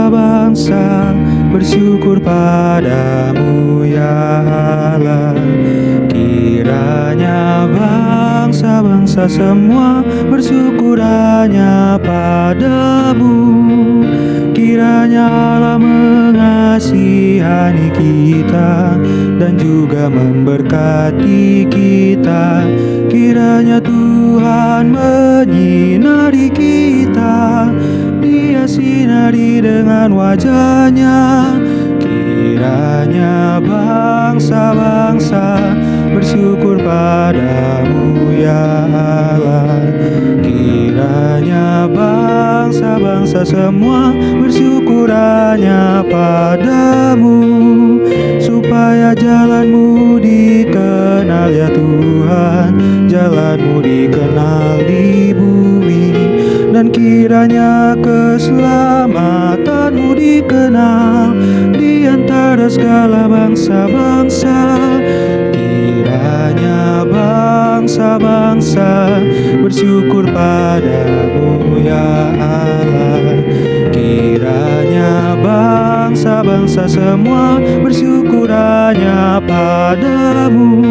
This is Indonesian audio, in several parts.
bangsa-bangsa bersyukur padamu ya Allah. Kiranya bangsa-bangsa semua bersyukur hanya padamu. Kiranya Allah mengasihani kita dan juga memberkati kita. Kiranya Tuhan menyinari kita, Dia sinari dengan wajah-Nya. Kiranya bangsa-bangsa bersyukur padamu ya Allah. Kiranya bangsa-bangsa semua bersyukur hanya padamu, supaya jalanmu dikenal ya Tuhan, jalanmu dikenal di bumi. Dan kiranya keselamatanmu dikenal di antara segala bangsa-bangsa. Kiranya bangsa-bangsa bersyukur padamu ya Allah. Kiranya bangsa-bangsa semua bersyukur hanya padamu.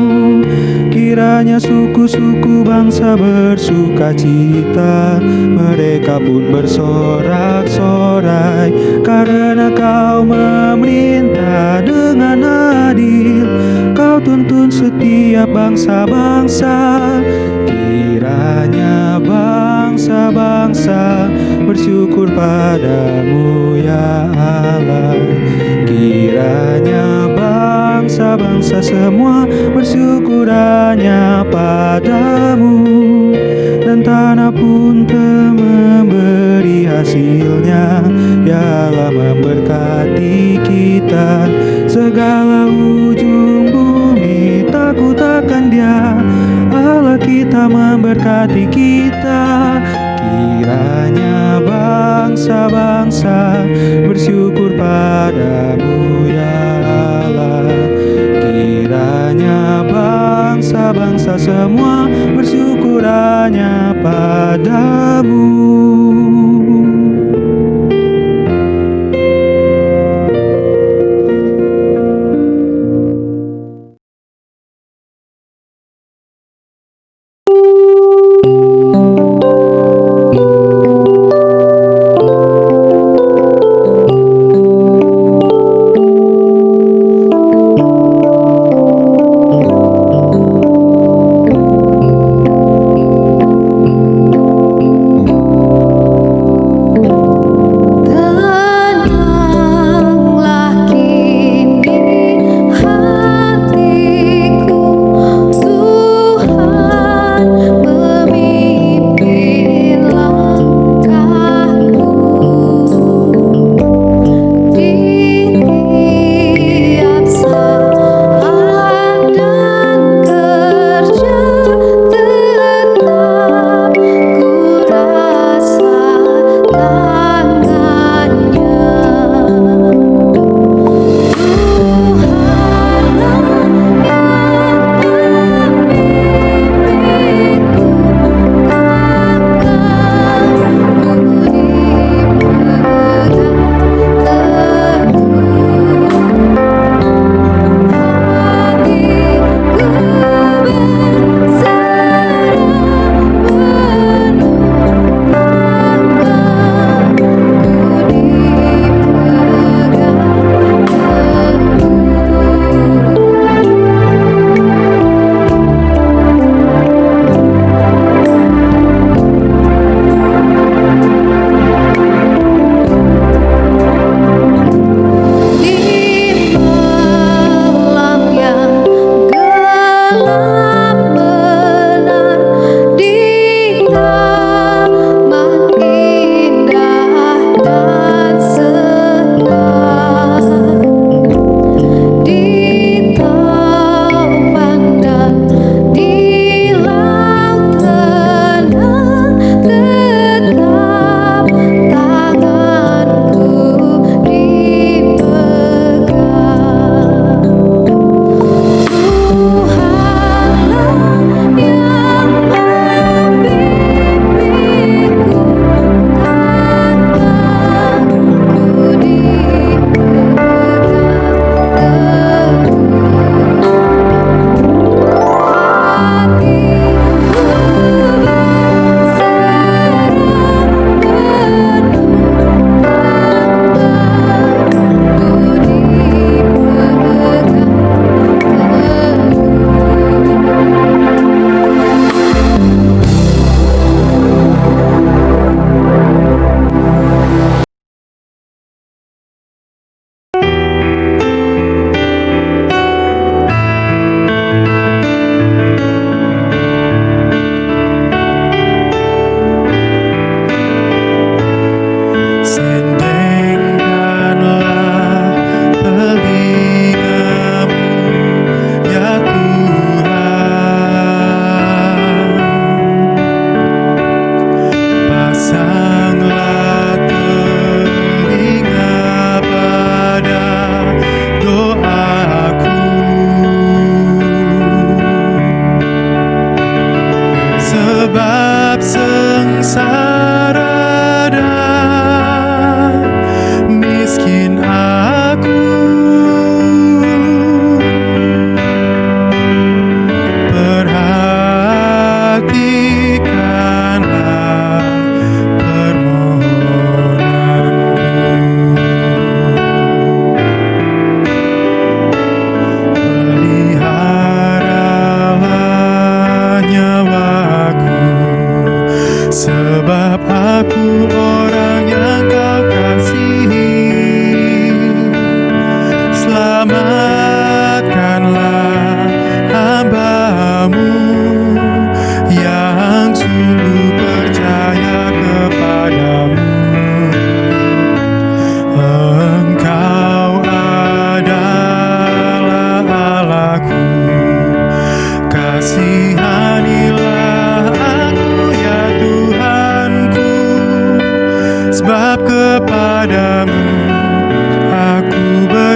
Kiranya suku-suku bangsa bersuka cita, mereka pun bersorak-sorai, karena Kau memerintah dengan adil. Kau tuntun setiap bangsa-bangsa. Kiranya bangsa-bangsa bersyukur padamu ya Allah. Kiranya bangsa-bangsa semua bersyukur hanya padamu. Dan tanah pun memberi hasilnya, ya Allah memberkati kita. Segala ujung bumi takut akan Dia, Allah kita memberkati kita. Kiranya bangsa-bangsa bersyukur padamu ya Allah. Kiranya bangsa-bangsa semua bersyukur hanya padamu.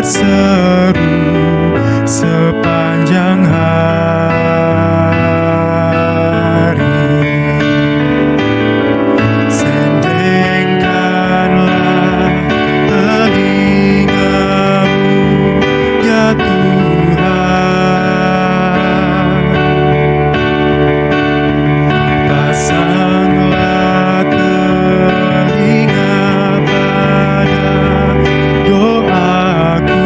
berseru sepanjang hari. Sendengkanlah telingamu, ya Tuhan. Pasanglah telinga pada doaku.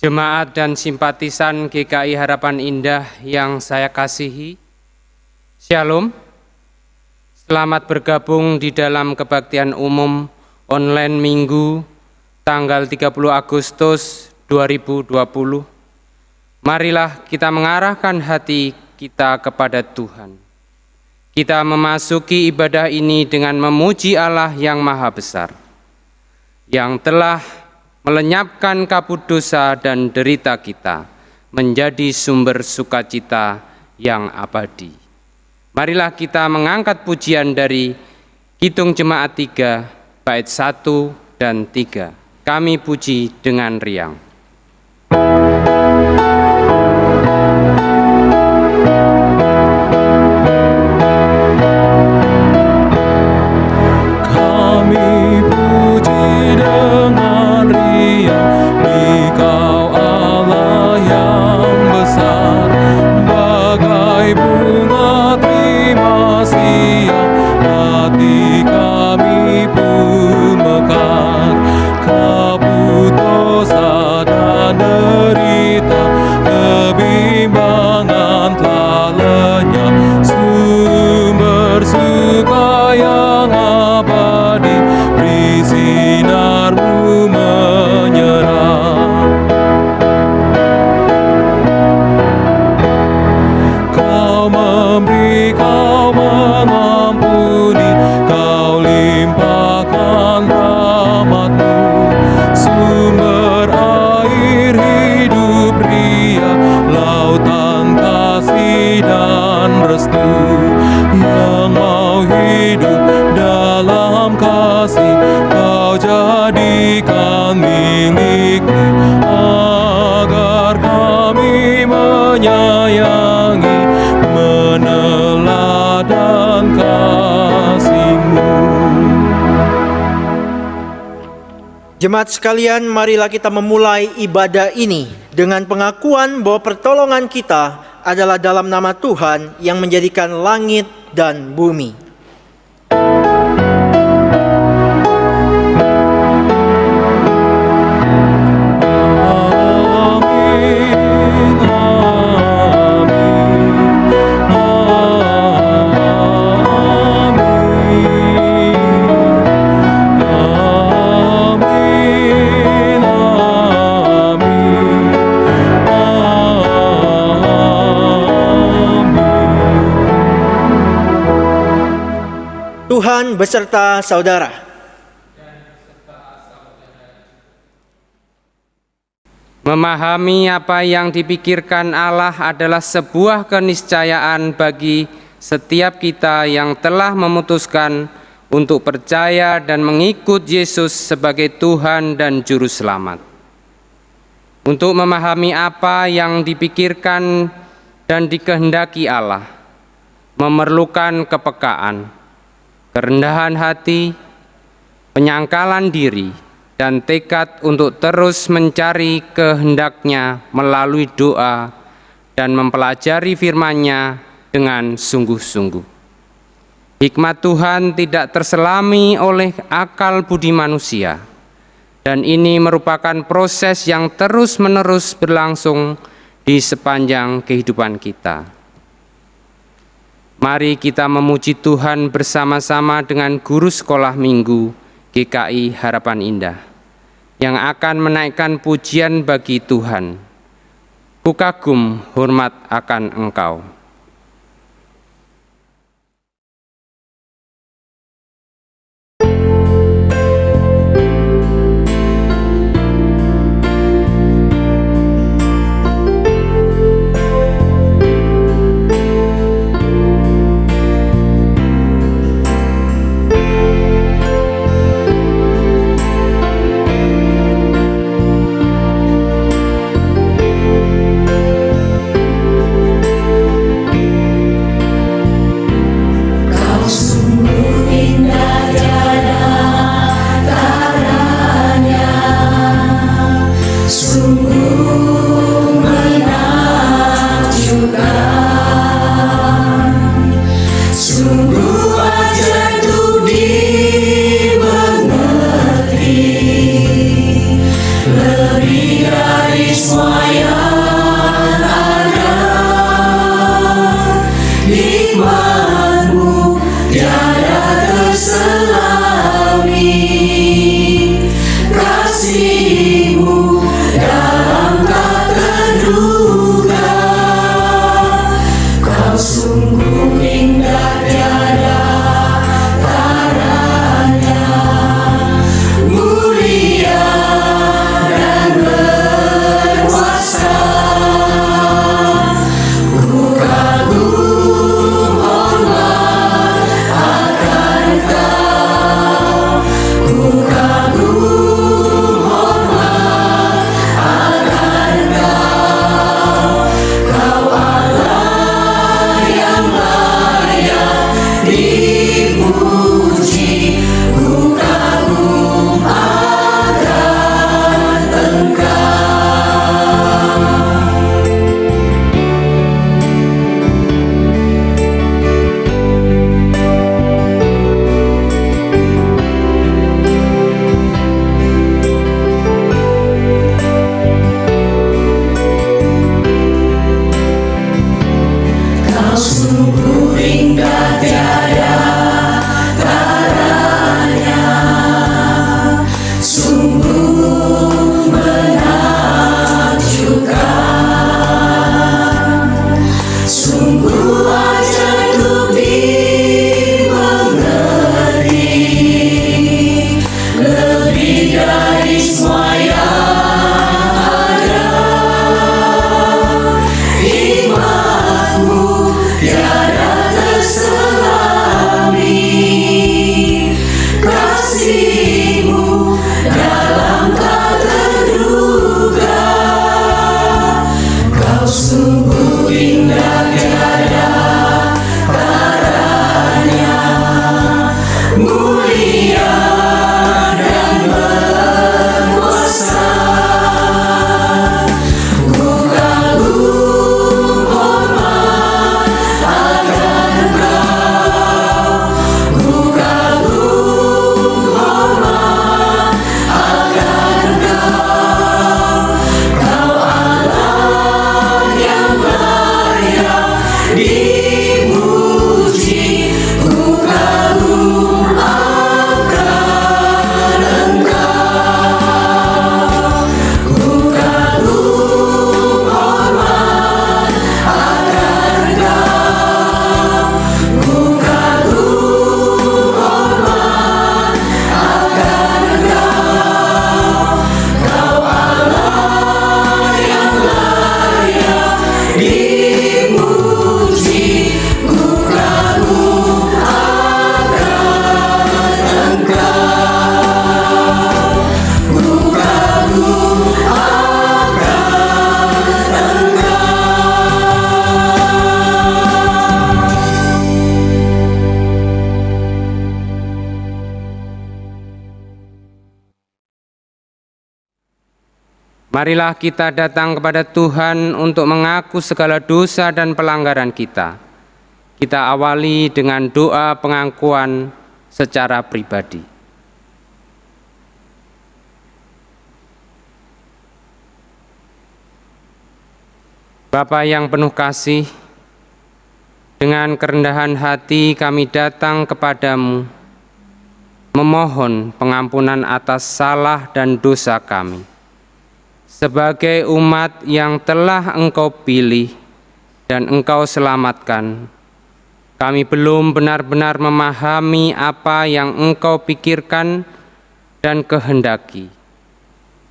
Jemaat dan simpatisan GKI Harapan Indah yang saya kasihi, Shalom. Selamat bergabung di dalam kebaktian umum online Minggu tanggal 30 Agustus 2020. Marilah kita mengarahkan hati kita kepada Tuhan. Kita memasuki ibadah ini dengan memuji Allah yang Maha Besar, yang telah melenyapkan kabut dosa dan derita kita menjadi sumber sukacita yang abadi. Marilah kita mengangkat pujian dari Kidung Jemaat 3, bait 1 dan 3. Kami puji dengan riang. Jemaat sekalian, marilah kita memulai ibadah ini dengan pengakuan bahwa pertolongan kita adalah dalam nama Tuhan yang menjadikan langit dan bumi. Tuhan beserta saudara. Memahami apa yang dipikirkan Allah adalah sebuah keniscayaan bagi setiap kita yang telah memutuskan untuk percaya dan mengikut Yesus sebagai Tuhan dan Juru Selamat. Untuk memahami apa yang dipikirkan dan dikehendaki Allah, memerlukan kepekaan, kerendahan hati, penyangkalan diri, dan tekad untuk terus mencari kehendaknya melalui doa dan mempelajari firman-Nya dengan sungguh-sungguh. Hikmat Tuhan tidak terselami oleh akal budi manusia, dan ini merupakan proses yang terus-menerus berlangsung di sepanjang kehidupan kita. Mari kita memuji Tuhan bersama-sama dengan guru sekolah minggu GKI Harapan Indah yang akan menaikkan pujian bagi Tuhan. Ku kagum hormat akan Engkau. Marilah kita datang kepada Tuhan untuk mengaku segala dosa dan pelanggaran kita. Kita awali dengan doa pengakuan secara pribadi. Bapa yang penuh kasih, dengan kerendahan hati kami datang kepadamu, memohon pengampunan atas salah dan dosa kami. Sebagai umat yang telah Engkau pilih dan Engkau selamatkan, kami belum benar-benar memahami apa yang Engkau pikirkan dan kehendaki.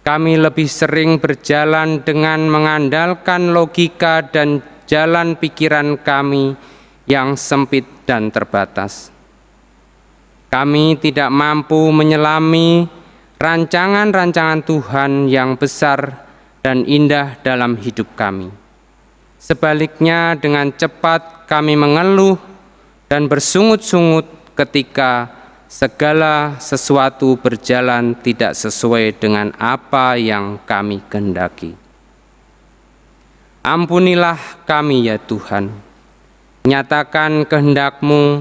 Kami lebih sering berjalan dengan mengandalkan logika dan jalan pikiran kami yang sempit dan terbatas. Kami tidak mampu menyelami rancangan-rancangan Tuhan yang besar dan indah dalam hidup kami. Sebaliknya, dengan cepat kami mengeluh dan bersungut-sungut ketika segala sesuatu berjalan tidak sesuai dengan apa yang kami kehendaki. Ampunilah kami ya Tuhan, nyatakan kehendak-Mu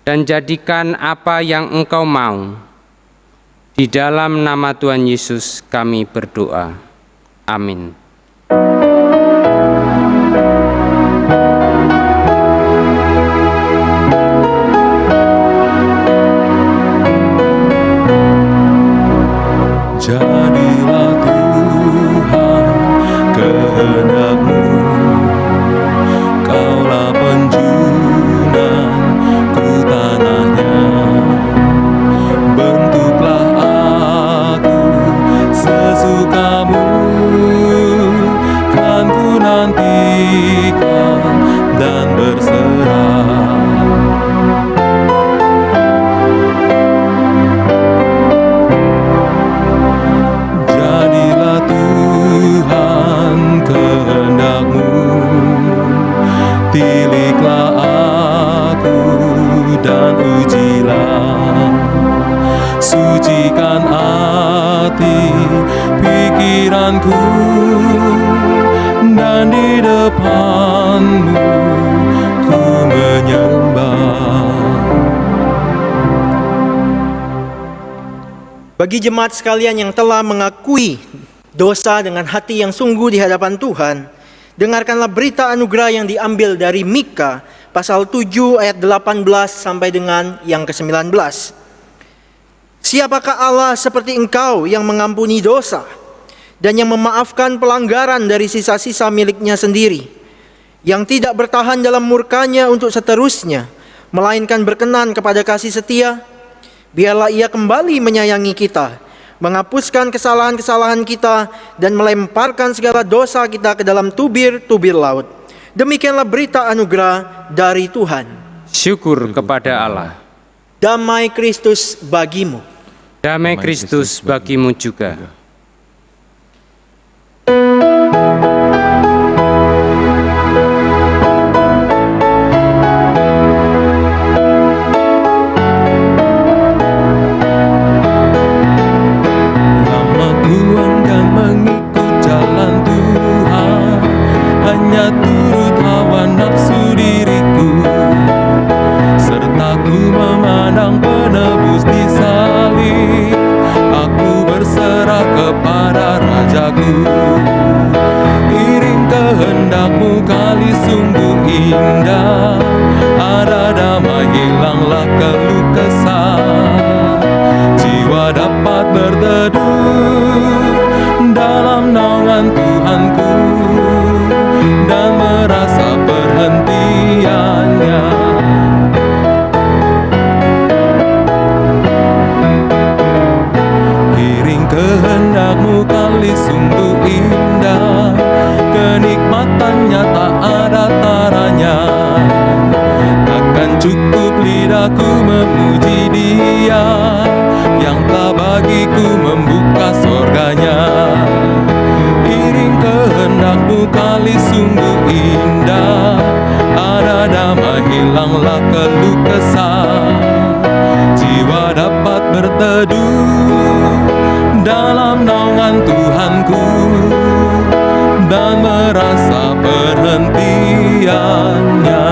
dan jadikan apa yang Engkau mau. Di dalam nama Tuhan Yesus kami berdoa. Amin. Jadilah Tuhan kehendak-Mu, Kaulah penjunan ku tanahnya. Bentuklah aku sesuka-Mu, kan ku nantikan dan berserah. Jadilah Tuhan kehendak-Mu, tiliklah aku dan ujilah. Sucikan hati pikiranku, dan di depan-Mu ku menyembah. Bagi jemaat sekalian yang telah mengakui dosa dengan hati yang sungguh di hadapan Tuhan, dengarkanlah berita anugerah yang diambil dari Mika pasal 7 ayat 18 sampai dengan yang ke-19. Siapakah Allah seperti Engkau yang mengampuni dosa dan yang memaafkan pelanggaran dari sisa-sisa miliknya sendiri, yang tidak bertahan dalam murkanya untuk seterusnya, melainkan berkenan kepada kasih setia? Biarlah Ia kembali menyayangi kita, menghapuskan kesalahan-kesalahan kita, dan melemparkan segala dosa kita ke dalam tubir-tubir laut. Demikianlah berita anugerah dari Tuhan. Syukur kepada Allah. Damai Kristus bagimu. Damai Kristus bagimu juga. Lama ku enggan mengikut jalan Tuhan, hanya turut hawa nafsu diriku, serta ku memandang penebus di salib. Aku berserah kepada Rajaku. Iring kehendak-Mu kali sungguh indah, ada damai hilanglah keluh kesah. Jiwa dapat berteduh dalam naungan Tuhanku, dan merasa perhentiannya. Iring kehendak-Mu kali sungguh indah, kenikmatannya tak ada taranya. Takkan cukup lidahku memuji Dia yang telah bagiku membuka sorganya. Iring kehendak-Mu kali sungguh indah, ada damai hilanglah keluh kesah. Jiwa dapat berteduh dalam naungan Tuhanku dan merasa perhentiannya.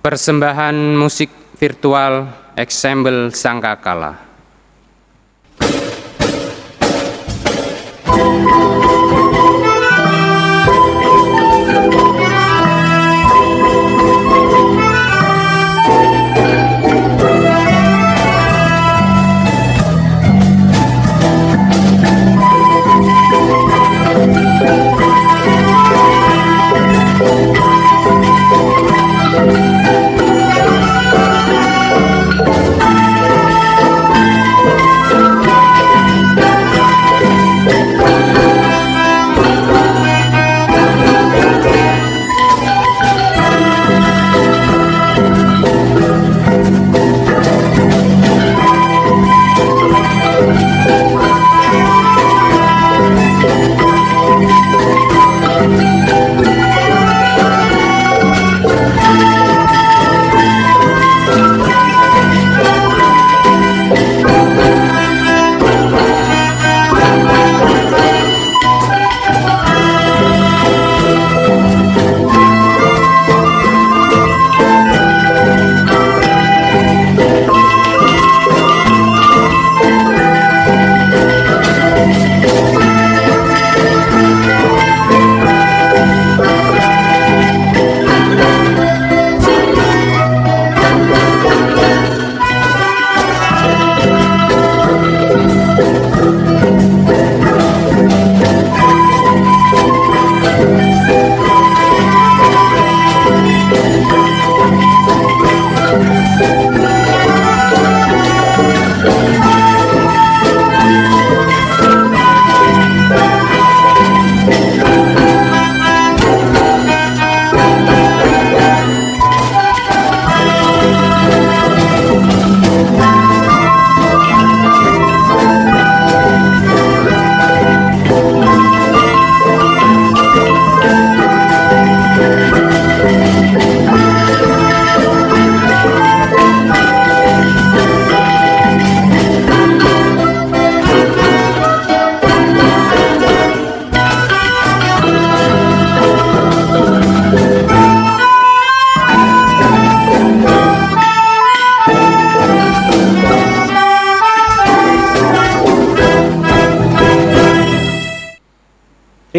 Persembahan musik virtual Ensemble Sangkakala.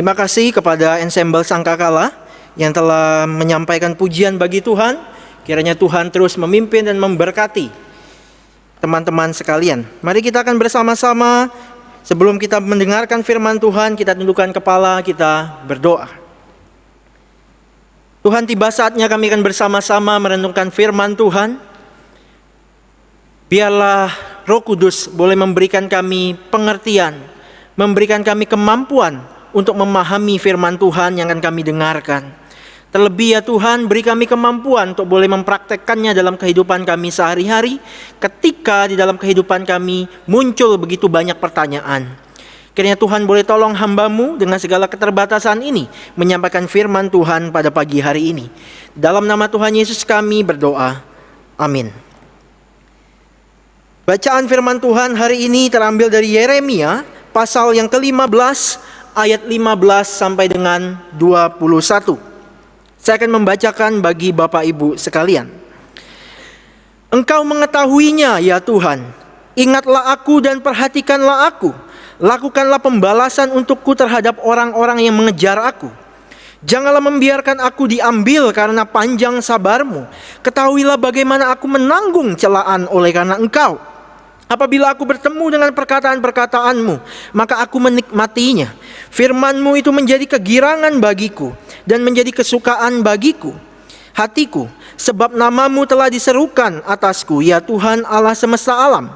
Terima kasih kepada Ensemble Sangkakala yang telah menyampaikan pujian bagi Tuhan. Kiranya Tuhan terus memimpin dan memberkati teman-teman sekalian. Mari kita akan bersama-sama, sebelum kita mendengarkan firman Tuhan, kita tundukkan kepala, kita berdoa. Tuhan, tiba saatnya kami akan bersama-sama merenungkan firman Tuhan. Biarlah Roh Kudus boleh memberikan kami pengertian, memberikan kami kemampuan untuk memahami firman Tuhan yang akan kami dengarkan. Terlebih ya Tuhan, beri kami kemampuan untuk boleh mempraktekkannya dalam kehidupan kami sehari-hari, ketika di dalam kehidupan kami muncul begitu banyak pertanyaan. Kiranya Tuhan boleh tolong hamba-Mu dengan segala keterbatasan ini, menyampaikan firman Tuhan pada pagi hari ini. Dalam nama Tuhan Yesus kami berdoa. Amin. Bacaan firman Tuhan hari ini terambil dari Yeremia, pasal yang ke-15, ayat 15 sampai dengan 21. Saya akan membacakan bagi Bapak Ibu sekalian. Engkau mengetahuinya ya Tuhan. Ingatlah aku dan perhatikanlah aku. Lakukanlah pembalasan untukku terhadap orang-orang yang mengejar aku. Janganlah membiarkan aku diambil karena panjang sabar-Mu. Ketahuilah bagaimana aku menanggung celaan oleh karena Engkau. Apabila aku bertemu dengan perkataan-perkataan-Mu, maka aku menikmatinya. Firman-Mu itu menjadi kegirangan bagiku dan menjadi kesukaan bagiku. Hatiku, sebab nama-Mu telah diserukan atasku, ya Tuhan Allah semesta alam.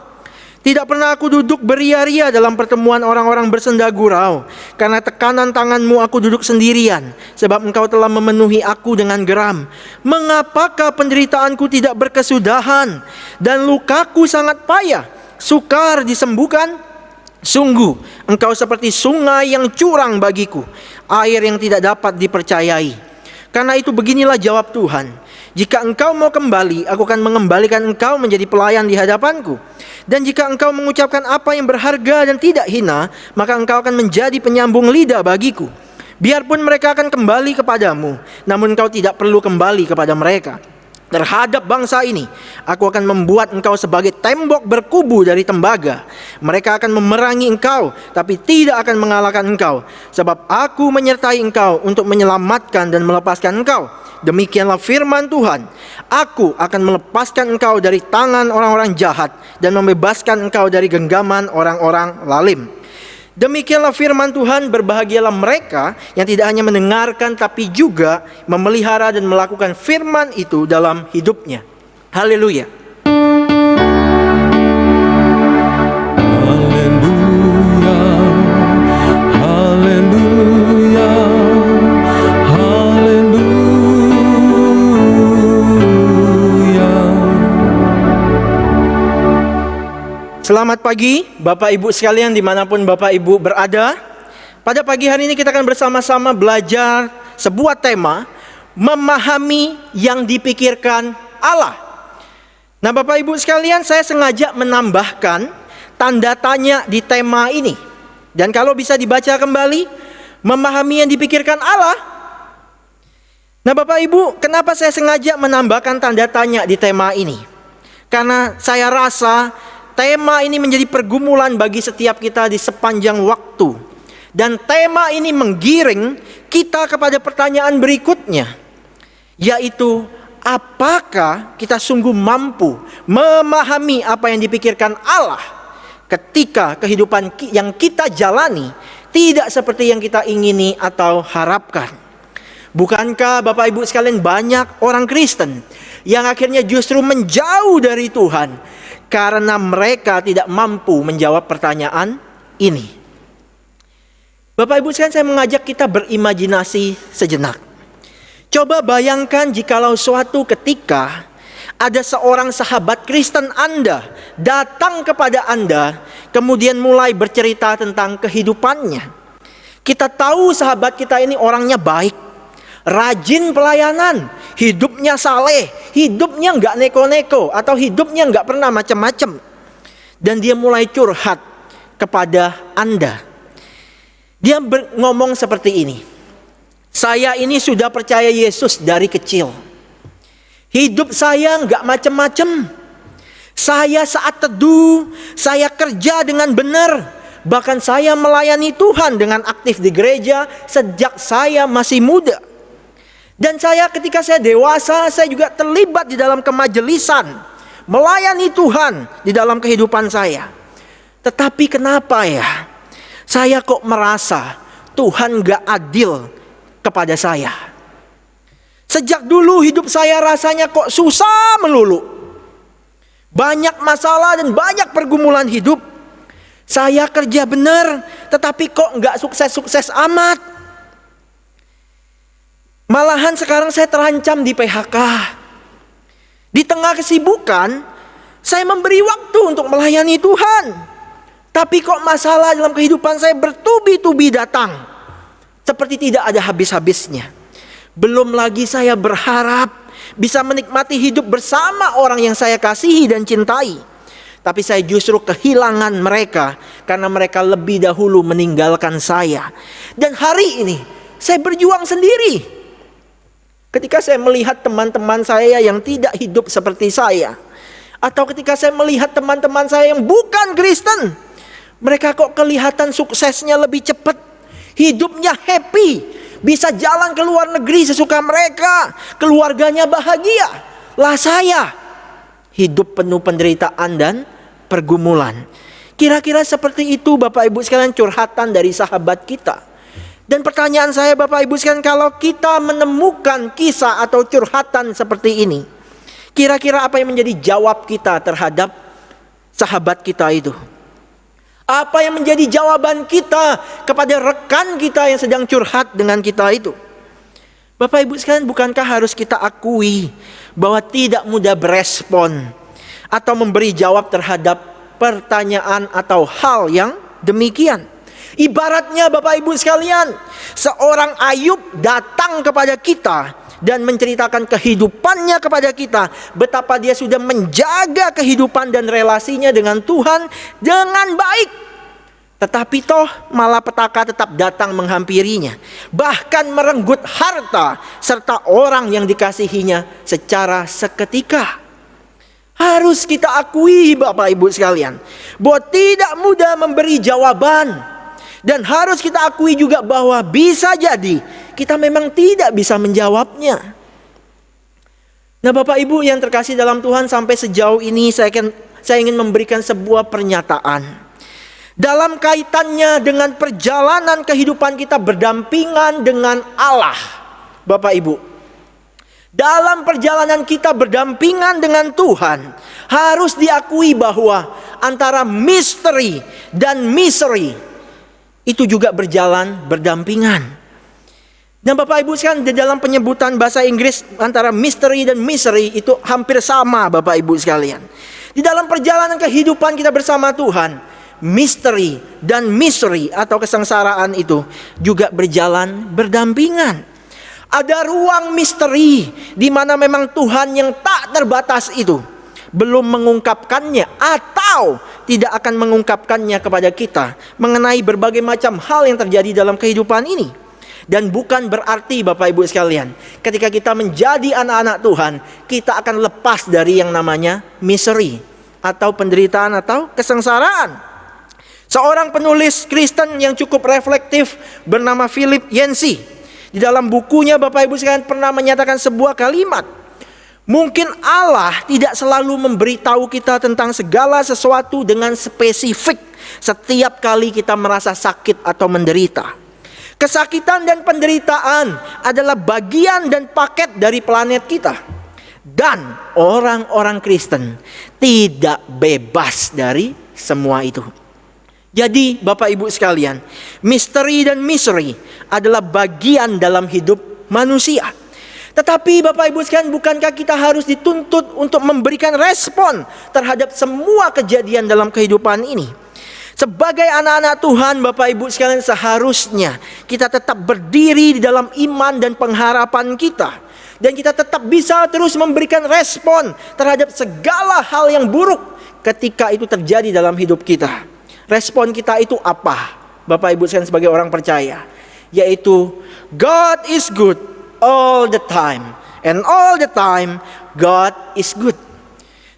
Tidak pernah aku duduk beria-ria dalam pertemuan orang-orang bersenda gurau. Karena tekanan tangan-Mu aku duduk sendirian, sebab Engkau telah memenuhi aku dengan geram. Mengapakah penderitaanku tidak berkesudahan dan lukaku sangat payah? Sukar disembuhkan? Sungguh, Engkau seperti sungai yang curang bagiku, air yang tidak dapat dipercayai. Karena itu beginilah jawab Tuhan. Jika engkau mau kembali, aku akan mengembalikan engkau menjadi pelayan di hadapanku. Dan jika engkau mengucapkan apa yang berharga dan tidak hina, maka engkau akan menjadi penyambung lidah bagiku. Biarpun mereka akan kembali kepadamu, namun engkau tidak perlu kembali kepada mereka. Terhadap bangsa ini, aku akan membuat engkau sebagai tembok berkubu dari tembaga. Mereka akan memerangi engkau, tapi tidak akan mengalahkan engkau. Sebab aku menyertai engkau untuk menyelamatkan dan melepaskan engkau. Demikianlah firman Tuhan. Aku akan melepaskan engkau dari tangan orang-orang jahat dan membebaskan engkau dari genggaman orang-orang lalim. Demikianlah firman Tuhan, berbahagialah mereka yang tidak hanya mendengarkan tapi juga memelihara dan melakukan firman itu dalam hidupnya. Haleluya. Haleluya, haleluya, haleluya. Selamat pagi Bapak Ibu sekalian dimanapun Bapak Ibu berada. Pada pagi hari ini kita akan bersama-sama belajar sebuah tema, memahami yang dipikirkan Allah. Nah Bapak Ibu sekalian, saya sengaja menambahkan tanda tanya di tema ini. Dan kalau bisa dibaca kembali, memahami yang dipikirkan Allah. Nah Bapak Ibu, kenapa saya sengaja menambahkan tanda tanya di tema ini? Karena saya rasa tema ini menjadi pergumulan bagi setiap kita di sepanjang waktu. Dan tema ini menggiring kita kepada pertanyaan berikutnya, yaitu apakah kita sungguh mampu memahami apa yang dipikirkan Allah ketika kehidupan yang kita jalani tidak seperti yang kita ingini atau harapkan. Bukankah Bapak Ibu sekalian banyak orang Kristen yang akhirnya justru menjauh dari Tuhan karena mereka tidak mampu menjawab pertanyaan ini? Bapak Ibu sekalian, saya mengajak kita berimajinasi sejenak. Coba bayangkan jikalau suatu ketika ada seorang sahabat Kristen Anda datang kepada Anda, kemudian mulai bercerita tentang kehidupannya. Kita tahu sahabat kita ini orangnya baik, rajin pelayanan, hidupnya saleh, hidupnya nggak neko-neko, atau hidupnya nggak pernah macam-macam. Dan dia mulai curhat kepada Anda. Dia ngomong seperti ini, saya ini sudah percaya Yesus dari kecil. Hidup saya nggak macam-macam. Saya saat teduh, saya kerja dengan benar. Bahkan saya melayani Tuhan dengan aktif di gereja sejak saya masih muda. Dan ketika saya dewasa, saya juga terlibat di dalam kemajelisan, melayani Tuhan di dalam kehidupan saya. Tetapi kenapa ya, saya kok merasa Tuhan gak adil kepada saya? Sejak dulu hidup saya rasanya kok susah melulu. Banyak masalah dan banyak pergumulan hidup. Saya kerja benar, tetapi kok gak sukses-sukses amat. Malahan sekarang saya terancam di PHK. Di tengah kesibukan, saya memberi waktu untuk melayani Tuhan. Tapi kok masalah dalam kehidupan saya bertubi-tubi datang, seperti tidak ada habis-habisnya. Belum lagi saya berharap bisa menikmati hidup bersama orang yang saya kasihi dan cintai. Tapi saya justru kehilangan mereka karena mereka lebih dahulu meninggalkan saya. Dan hari ini saya berjuang sendiri. Ketika saya melihat teman-teman saya yang tidak hidup seperti saya, atau ketika saya melihat teman-teman saya yang bukan Kristen, mereka kok kelihatan suksesnya lebih cepat, hidupnya happy, bisa jalan ke luar negeri sesuka mereka, keluarganya bahagia. Lah saya hidup penuh penderitaan dan pergumulan. Kira-kira seperti itu Bapak Ibu sekalian curhatan dari sahabat kita. Dan pertanyaan saya Bapak Ibu sekalian, kalau kita menemukan kisah atau curhatan seperti ini, kira-kira apa yang menjadi jawab kita terhadap sahabat kita itu? Apa yang menjadi jawaban kita kepada rekan kita yang sedang curhat dengan kita itu? Bapak Ibu sekalian, bukankah harus kita akui bahwa tidak mudah berespon atau memberi jawab terhadap pertanyaan atau hal yang demikian? Ibaratnya Bapak Ibu sekalian, seorang Ayub datang kepada kita dan menceritakan kehidupannya kepada kita, betapa dia sudah menjaga kehidupan dan relasinya dengan Tuhan dengan baik. Tetapi toh malapetaka tetap datang menghampirinya, bahkan merenggut harta serta orang yang dikasihinya secara seketika. Harus kita akui Bapak Ibu sekalian, bahwa tidak mudah memberi jawaban. Dan harus kita akui juga bahwa bisa jadi kita memang tidak bisa menjawabnya. Nah Bapak Ibu yang terkasih dalam Tuhan, sampai sejauh ini saya ingin memberikan sebuah pernyataan. Dalam kaitannya dengan perjalanan kehidupan kita berdampingan dengan Allah, Bapak Ibu, dalam perjalanan kita berdampingan dengan Tuhan, harus diakui bahwa antara misteri dan misery itu juga berjalan berdampingan. Dan Bapak Ibu sekalian, di dalam penyebutan bahasa Inggris antara misteri dan misery itu hampir sama Bapak Ibu sekalian. Di dalam perjalanan kehidupan kita bersama Tuhan, misteri dan misery atau kesengsaraan itu juga berjalan berdampingan. Ada ruang misteri di mana memang Tuhan yang tak terbatas itu belum mengungkapkannya atau tidak akan mengungkapkannya kepada kita mengenai berbagai macam hal yang terjadi dalam kehidupan ini. Dan bukan berarti Bapak Ibu sekalian, ketika kita menjadi anak-anak Tuhan, kita akan lepas dari yang namanya misery atau penderitaan atau kesengsaraan. Seorang penulis Kristen yang cukup reflektif bernama Philip Yancey, di dalam bukunya Bapak Ibu sekalian pernah menyatakan sebuah kalimat. Mungkin Allah tidak selalu memberitahu kita tentang segala sesuatu dengan spesifik setiap kali kita merasa sakit atau menderita. Kesakitan dan penderitaan adalah bagian dan paket dari planet kita. Dan orang-orang Kristen tidak bebas dari semua itu. Jadi Bapak Ibu sekalian, misteri dan misery adalah bagian dalam hidup manusia. Tetapi Bapak Ibu sekalian, bukankah kita harus dituntut untuk memberikan respon terhadap semua kejadian dalam kehidupan ini? Sebagai anak-anak Tuhan Bapak Ibu sekalian, seharusnya kita tetap berdiri di dalam iman dan pengharapan kita. Dan kita tetap bisa terus memberikan respon terhadap segala hal yang buruk ketika itu terjadi dalam hidup kita. Respon kita itu apa Bapak Ibu sekalian sebagai orang percaya? Yaitu God is good all the time, and all the time God is good.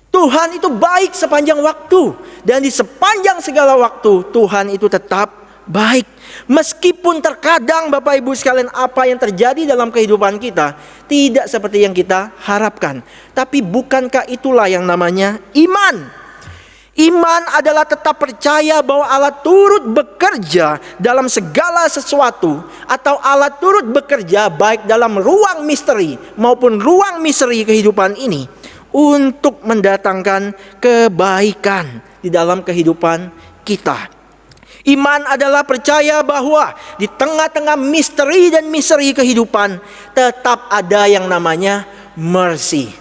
Tuhan itu baik sepanjang waktu, dan di sepanjang segala waktu Tuhan itu tetap baik. Meskipun terkadang Bapak Ibu sekalian apa yang terjadi dalam kehidupan kita tidak seperti yang kita harapkan. Tapi bukankah itulah yang namanya iman? Iman adalah tetap percaya bahwa Allah turut bekerja dalam segala sesuatu, atau Allah turut bekerja baik dalam ruang misteri maupun ruang misteri kehidupan ini untuk mendatangkan kebaikan di dalam kehidupan kita. Iman adalah percaya bahwa di tengah-tengah misteri dan misteri kehidupan tetap ada yang namanya mercy.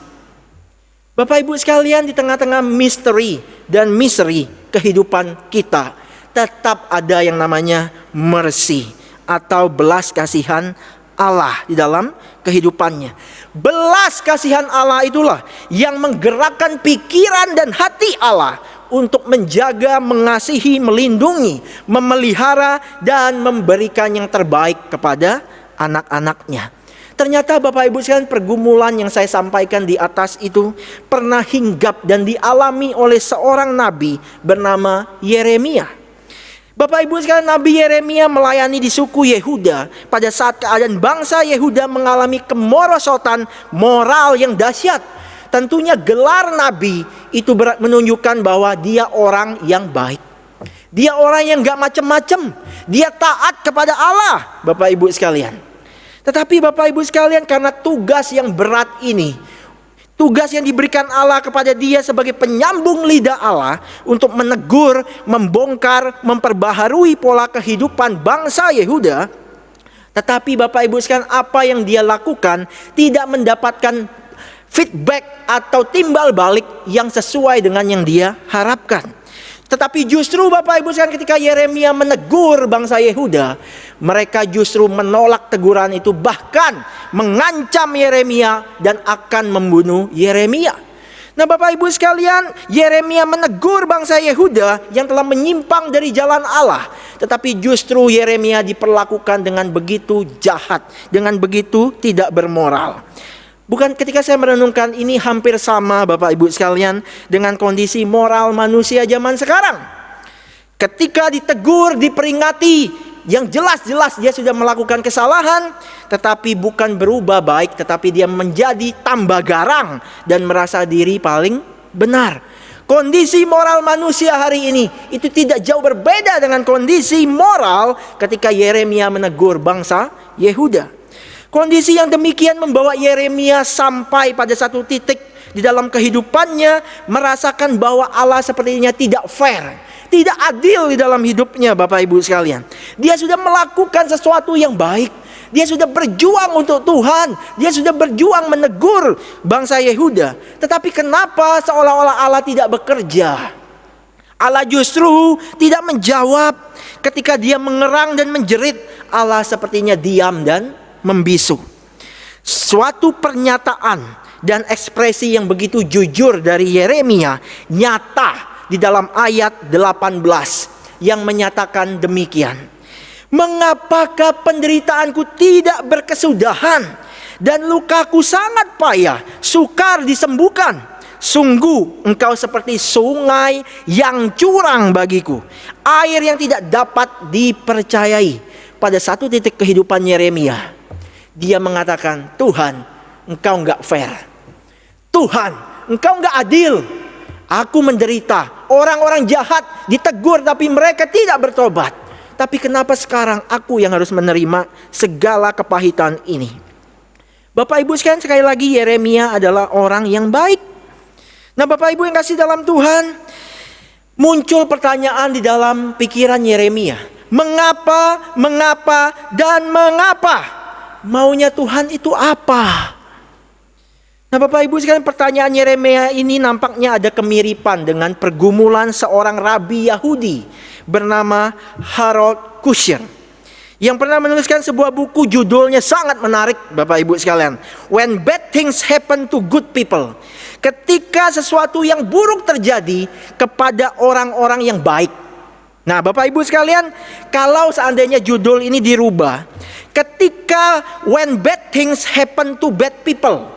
Bapak Ibu sekalian, di tengah-tengah misteri dan misery kehidupan kita tetap ada yang namanya mercy atau belas kasihan Allah di dalam kehidupannya. Belas kasihan Allah itulah yang menggerakkan pikiran dan hati Allah untuk menjaga, mengasihi, melindungi, memelihara dan memberikan yang terbaik kepada anak-anaknya. Ternyata Bapak Ibu sekalian, pergumulan yang saya sampaikan di atas itu pernah hinggap dan dialami oleh seorang nabi bernama Yeremia. Bapak Ibu sekalian, Nabi Yeremia melayani di suku Yehuda pada saat keadaan bangsa Yehuda mengalami kemerosotan moral yang dahsyat. Tentunya gelar nabi itu menunjukkan bahwa dia orang yang baik. Dia orang yang gak macem-macem. Dia taat kepada Allah, Bapak Ibu sekalian. Tetapi Bapak Ibu sekalian, karena tugas yang berat ini, tugas yang diberikan Allah kepada dia sebagai penyambung lidah Allah untuk menegur, membongkar, memperbaharui pola kehidupan bangsa Yehuda. Tetapi Bapak Ibu sekalian, apa yang dia lakukan tidak mendapatkan feedback atau timbal balik yang sesuai dengan yang dia harapkan. Tetapi justru Bapak Ibu sekalian, ketika Yeremia menegur bangsa Yehuda, mereka justru menolak teguran itu, bahkan mengancam Yeremia dan akan membunuh Yeremia. Nah Bapak Ibu sekalian, Yeremia menegur bangsa Yehuda yang telah menyimpang dari jalan Allah. Tetapi justru Yeremia diperlakukan dengan begitu jahat, dengan begitu tidak bermoral. Bukan, ketika saya merenungkan ini hampir sama Bapak Ibu sekalian dengan kondisi moral manusia zaman sekarang. Ketika ditegur, diperingati, yang jelas-jelas dia sudah melakukan kesalahan, tetapi bukan berubah baik, tetapi dia menjadi tambah garang dan merasa diri paling benar. Kondisi moral manusia hari ini itu tidak jauh berbeda dengan kondisi moral ketika Yeremia menegur bangsa Yehuda. Kondisi yang demikian membawa Yeremia sampai pada satu titik di dalam kehidupannya merasakan bahwa Allah sepertinya tidak fair, tidak adil di dalam hidupnya Bapak Ibu sekalian. Dia sudah melakukan sesuatu yang baik, dia sudah berjuang untuk Tuhan, dia sudah berjuang menegur bangsa Yehuda. Tetapi kenapa seolah-olah Allah tidak bekerja? Allah justru tidak menjawab. Ketika dia mengerang dan menjerit, Allah sepertinya diam dan membisu. Suatu pernyataan dan ekspresi yang begitu jujur dari Yeremia nyata di dalam ayat 18 yang menyatakan demikian. Mengapakah penderitaanku tidak berkesudahan dan lukaku sangat payah sukar disembuhkan? Sungguh engkau seperti sungai yang curang bagiku, air yang tidak dapat dipercayai. Pada satu titik kehidupan Yeremia, dia mengatakan, Tuhan, engkau enggak fair. Tuhan, engkau enggak adil. Aku menderita, orang-orang jahat ditegur tapi mereka tidak bertobat. Tapi kenapa sekarang aku yang harus menerima segala kepahitan ini? Bapak Ibu sekalian, sekali lagi Yeremia adalah orang yang baik. Nah Bapak Ibu yang kasih dalam Tuhan, muncul pertanyaan di dalam pikiran Yeremia. Mengapa, dan mengapa? Maunya Tuhan itu apa? Nah Bapak Ibu sekalian, pertanyaan Yeremia ini nampaknya ada kemiripan dengan pergumulan seorang rabi Yahudi bernama Harold Kusher, yang pernah menuliskan sebuah buku, judulnya sangat menarik Bapak Ibu sekalian, When Bad Things Happen to Good People. Ketika sesuatu yang buruk terjadi kepada orang-orang yang baik. Nah Bapak Ibu sekalian, kalau seandainya judul ini dirubah, ketika when bad things happen to bad people,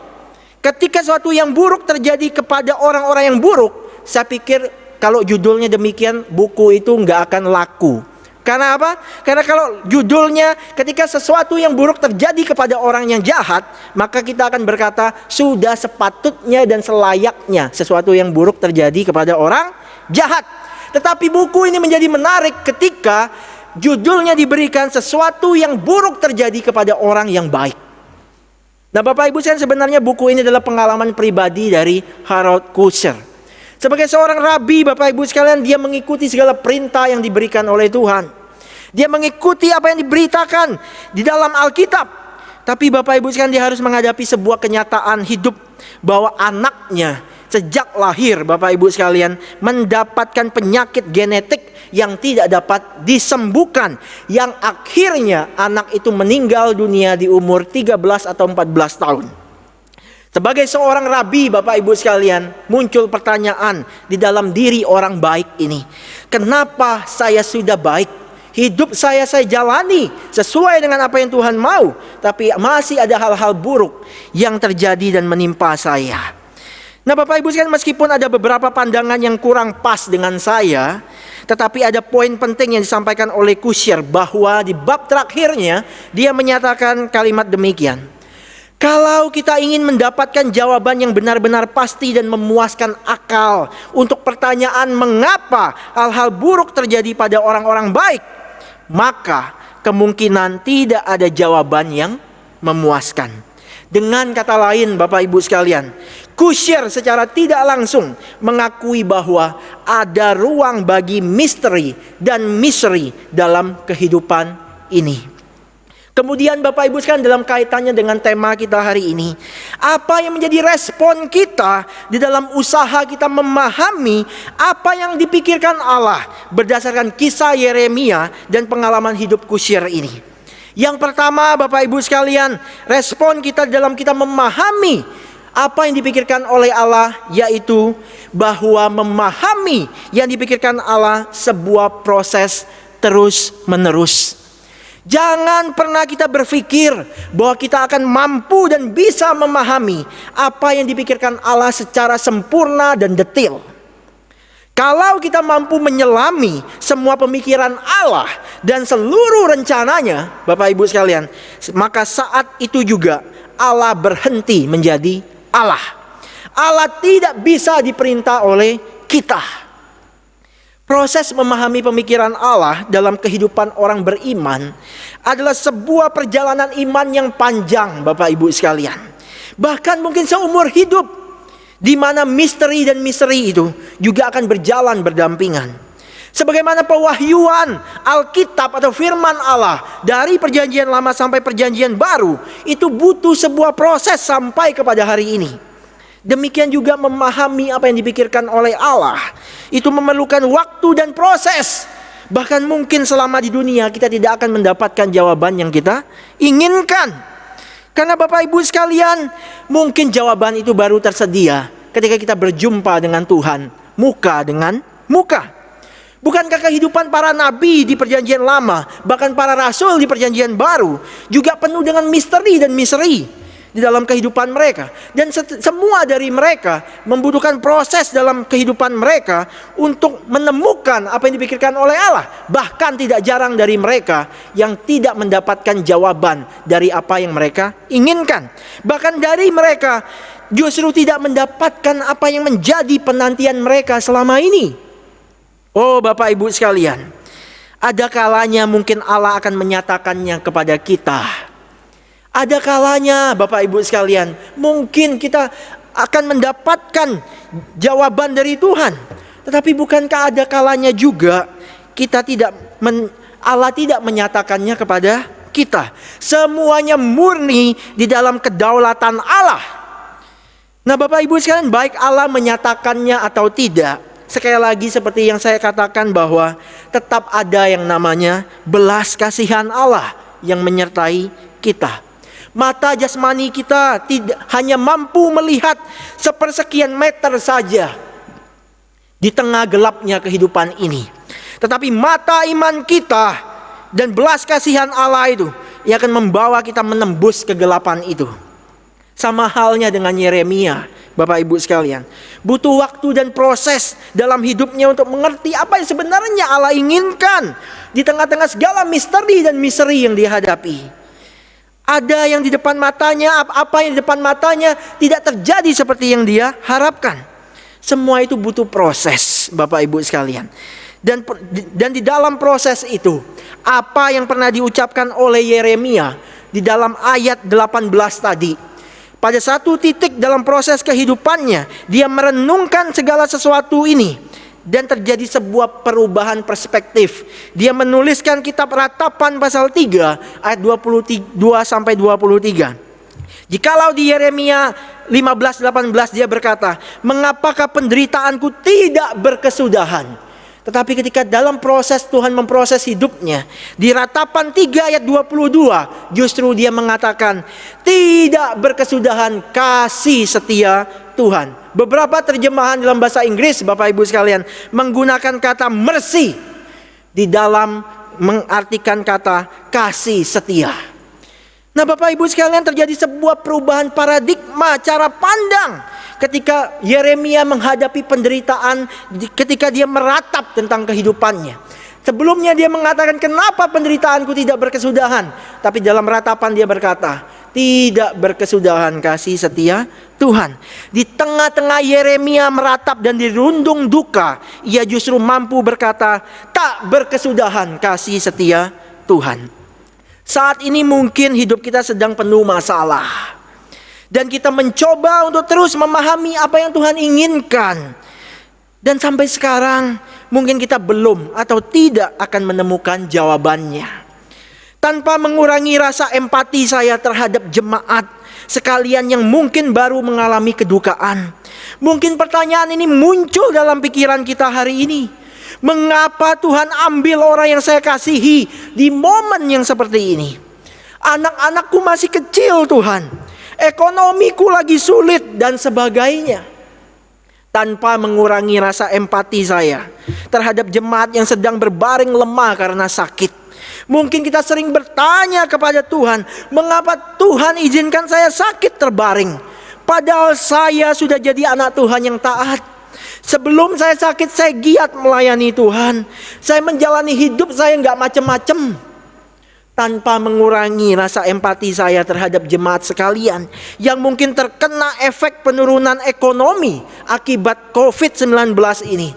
ketika sesuatu yang buruk terjadi kepada orang-orang yang buruk, saya pikir kalau judulnya demikian, buku itu nggak akan laku. Karena apa? Karena kalau judulnya ketika sesuatu yang buruk terjadi kepada orang yang jahat, maka kita akan berkata sudah sepatutnya dan selayaknya sesuatu yang buruk terjadi kepada orang jahat. Tetapi buku ini menjadi menarik ketika judulnya diberikan sesuatu yang buruk terjadi kepada orang yang baik. Nah Bapak Ibu sekalian, sebenarnya buku ini adalah pengalaman pribadi dari Harold Kusher. Sebagai seorang rabi Bapak Ibu sekalian, dia mengikuti segala perintah yang diberikan oleh Tuhan. Dia mengikuti apa yang diberitakan di dalam Alkitab. Tapi Bapak Ibu sekalian, dia harus menghadapi sebuah kenyataan hidup bahwa anaknya sejak lahir Bapak Ibu sekalian mendapatkan penyakit genetik yang tidak dapat disembuhkan, yang akhirnya anak itu meninggal dunia di umur 13 atau 14 tahun. Sebagai seorang rabi Bapak Ibu sekalian, muncul pertanyaan di dalam diri orang baik ini. Kenapa saya sudah baik? Hidup saya jalani sesuai dengan apa yang Tuhan mau, tapi masih ada hal-hal buruk yang terjadi dan menimpa saya. Nah Bapak Ibu sekalian, meskipun ada beberapa pandangan yang kurang pas dengan saya, tetapi ada poin penting yang disampaikan oleh Kusher, bahwa di bab terakhirnya dia menyatakan kalimat demikian. Kalau kita ingin mendapatkan jawaban yang benar-benar pasti dan memuaskan akal untuk pertanyaan mengapa hal-hal buruk terjadi pada orang-orang baik, maka kemungkinan tidak ada jawaban yang memuaskan. Dengan kata lain Bapak Ibu sekalian, Kusher secara tidak langsung mengakui bahwa ada ruang bagi misteri dan misery dalam kehidupan ini. Kemudian Bapak Ibu sekalian, dalam kaitannya dengan tema kita hari ini, apa yang menjadi respon kita di dalam usaha kita memahami apa yang dipikirkan Allah berdasarkan kisah Yeremia dan pengalaman hidup Kusir ini. Yang pertama Bapak Ibu sekalian, respon kita dalam kita memahami apa yang dipikirkan oleh Allah, yaitu bahwa memahami yang dipikirkan Allah sebuah proses terus menerus. Jangan pernah kita berpikir bahwa kita akan mampu dan bisa memahami apa yang dipikirkan Allah secara sempurna dan detail. Kalau kita mampu menyelami semua pemikiran Allah dan seluruh rencananya, Bapak Ibu sekalian, maka saat itu juga Allah berhenti menjadi Allah. Allah tidak bisa diperintah oleh kita. Proses memahami pemikiran Allah dalam kehidupan orang beriman adalah sebuah perjalanan iman yang panjang, Bapak Ibu sekalian. Bahkan mungkin seumur hidup, di mana misteri dan misteri itu juga akan berjalan berdampingan. Sebagaimana pewahyuan Alkitab atau firman Allah dari perjanjian lama sampai perjanjian baru, itu butuh sebuah proses sampai kepada hari ini. Demikian juga memahami apa yang dipikirkan oleh Allah, itu memerlukan waktu dan proses. Bahkan mungkin selama di dunia kita tidak akan mendapatkan jawaban yang kita inginkan. Karena Bapak Ibu sekalian, mungkin jawaban itu baru tersedia ketika kita berjumpa dengan Tuhan muka dengan muka. Bukankah kehidupan para nabi di perjanjian lama, bahkan para rasul di perjanjian baru, juga penuh dengan misteri dan misteri di dalam kehidupan mereka. Dan semua dari mereka membutuhkan proses dalam kehidupan mereka untuk menemukan apa yang dipikirkan oleh Allah. Bahkan tidak jarang dari mereka yang tidak mendapatkan jawaban dari apa yang mereka inginkan. Bahkan dari mereka justru tidak mendapatkan apa yang menjadi penantian mereka selama ini. Oh Bapak Ibu sekalian, ada kalanya mungkin Allah akan menyatakannya kepada kita. Ada kalanya Bapak Ibu sekalian, mungkin kita akan mendapatkan jawaban dari Tuhan. Tetapi bukankah ada kalanya juga Allah tidak menyatakannya kepada kita. Semuanya murni di dalam kedaulatan Allah. Nah Bapak Ibu sekalian, baik Allah menyatakannya atau tidak, sekali lagi seperti yang saya katakan bahwa tetap ada yang namanya belas kasihan Allah yang menyertai kita. Mata jasmani kita tidak hanya mampu melihat sepersekian meter saja di tengah gelapnya kehidupan ini. Tetapi mata iman kita dan belas kasihan Allah itu yang akan membawa kita menembus kegelapan itu. Sama halnya dengan Yeremia, Bapak Ibu sekalian. Butuh waktu dan proses dalam hidupnya untuk mengerti apa yang sebenarnya Allah inginkan di tengah-tengah segala misteri dan misteri yang dihadapi. Ada yang di depan matanya, apa yang di depan matanya tidak terjadi seperti yang dia harapkan. Semua itu butuh proses, Bapak Ibu sekalian. Dan di dalam proses itu, apa yang pernah diucapkan oleh Yeremia di dalam ayat 18 tadi, pada satu titik dalam proses kehidupannya, dia merenungkan segala sesuatu ini. Dan terjadi sebuah perubahan perspektif. Dia menuliskan kitab Ratapan pasal 3 ayat 22 sampai 23. Jikalau di Yeremia 15:18 dia berkata, "Mengapakah penderitaanku tidak berkesudahan?" Tetapi ketika dalam proses Tuhan memproses hidupnya, di Ratapan 3 ayat 22, justru dia mengatakan, "Tidak berkesudahan kasih setia Tuhan." Beberapa terjemahan dalam bahasa Inggris, Bapak Ibu sekalian, menggunakan kata mercy di dalam mengartikan kata kasih setia. Nah Bapak Ibu sekalian, terjadi sebuah perubahan paradigma cara pandang ketika Yeremia menghadapi penderitaan, ketika dia meratap tentang kehidupannya. Sebelumnya dia mengatakan, "Kenapa penderitaanku tidak berkesudahan?" Tapi dalam ratapan dia berkata, "Tidak berkesudahan kasih setia Tuhan." Di tengah-tengah Yeremia meratap dan dirundung duka, ia justru mampu berkata, "Tak berkesudahan kasih setia Tuhan." Saat ini mungkin hidup kita sedang penuh masalah, dan kita mencoba untuk terus memahami apa yang Tuhan inginkan. Dan sampai sekarang mungkin kita belum atau tidak akan menemukan jawabannya. tanpa mengurangi rasa empati saya terhadap jemaat sekalian yang mungkin baru mengalami kedukaan. Mungkin pertanyaan ini muncul dalam pikiran kita hari ini. Mengapa Tuhan ambil orang yang saya kasihi di momen yang seperti ini? Anak-anakku masih kecil Tuhan, ekonomiku lagi sulit dan sebagainya. Tanpa mengurangi rasa empati saya terhadap jemaat yang sedang berbaring lemah karena sakit. Mungkin kita sering bertanya kepada Tuhan, mengapa Tuhan izinkan saya sakit terbaring? Padahal saya sudah jadi anak Tuhan yang taat. Sebelum saya sakit, saya giat melayani Tuhan. Saya menjalani hidup saya nggak macem-macem. Tanpa mengurangi rasa empati saya terhadap jemaat sekalian yang mungkin terkena efek penurunan ekonomi akibat COVID-19 ini.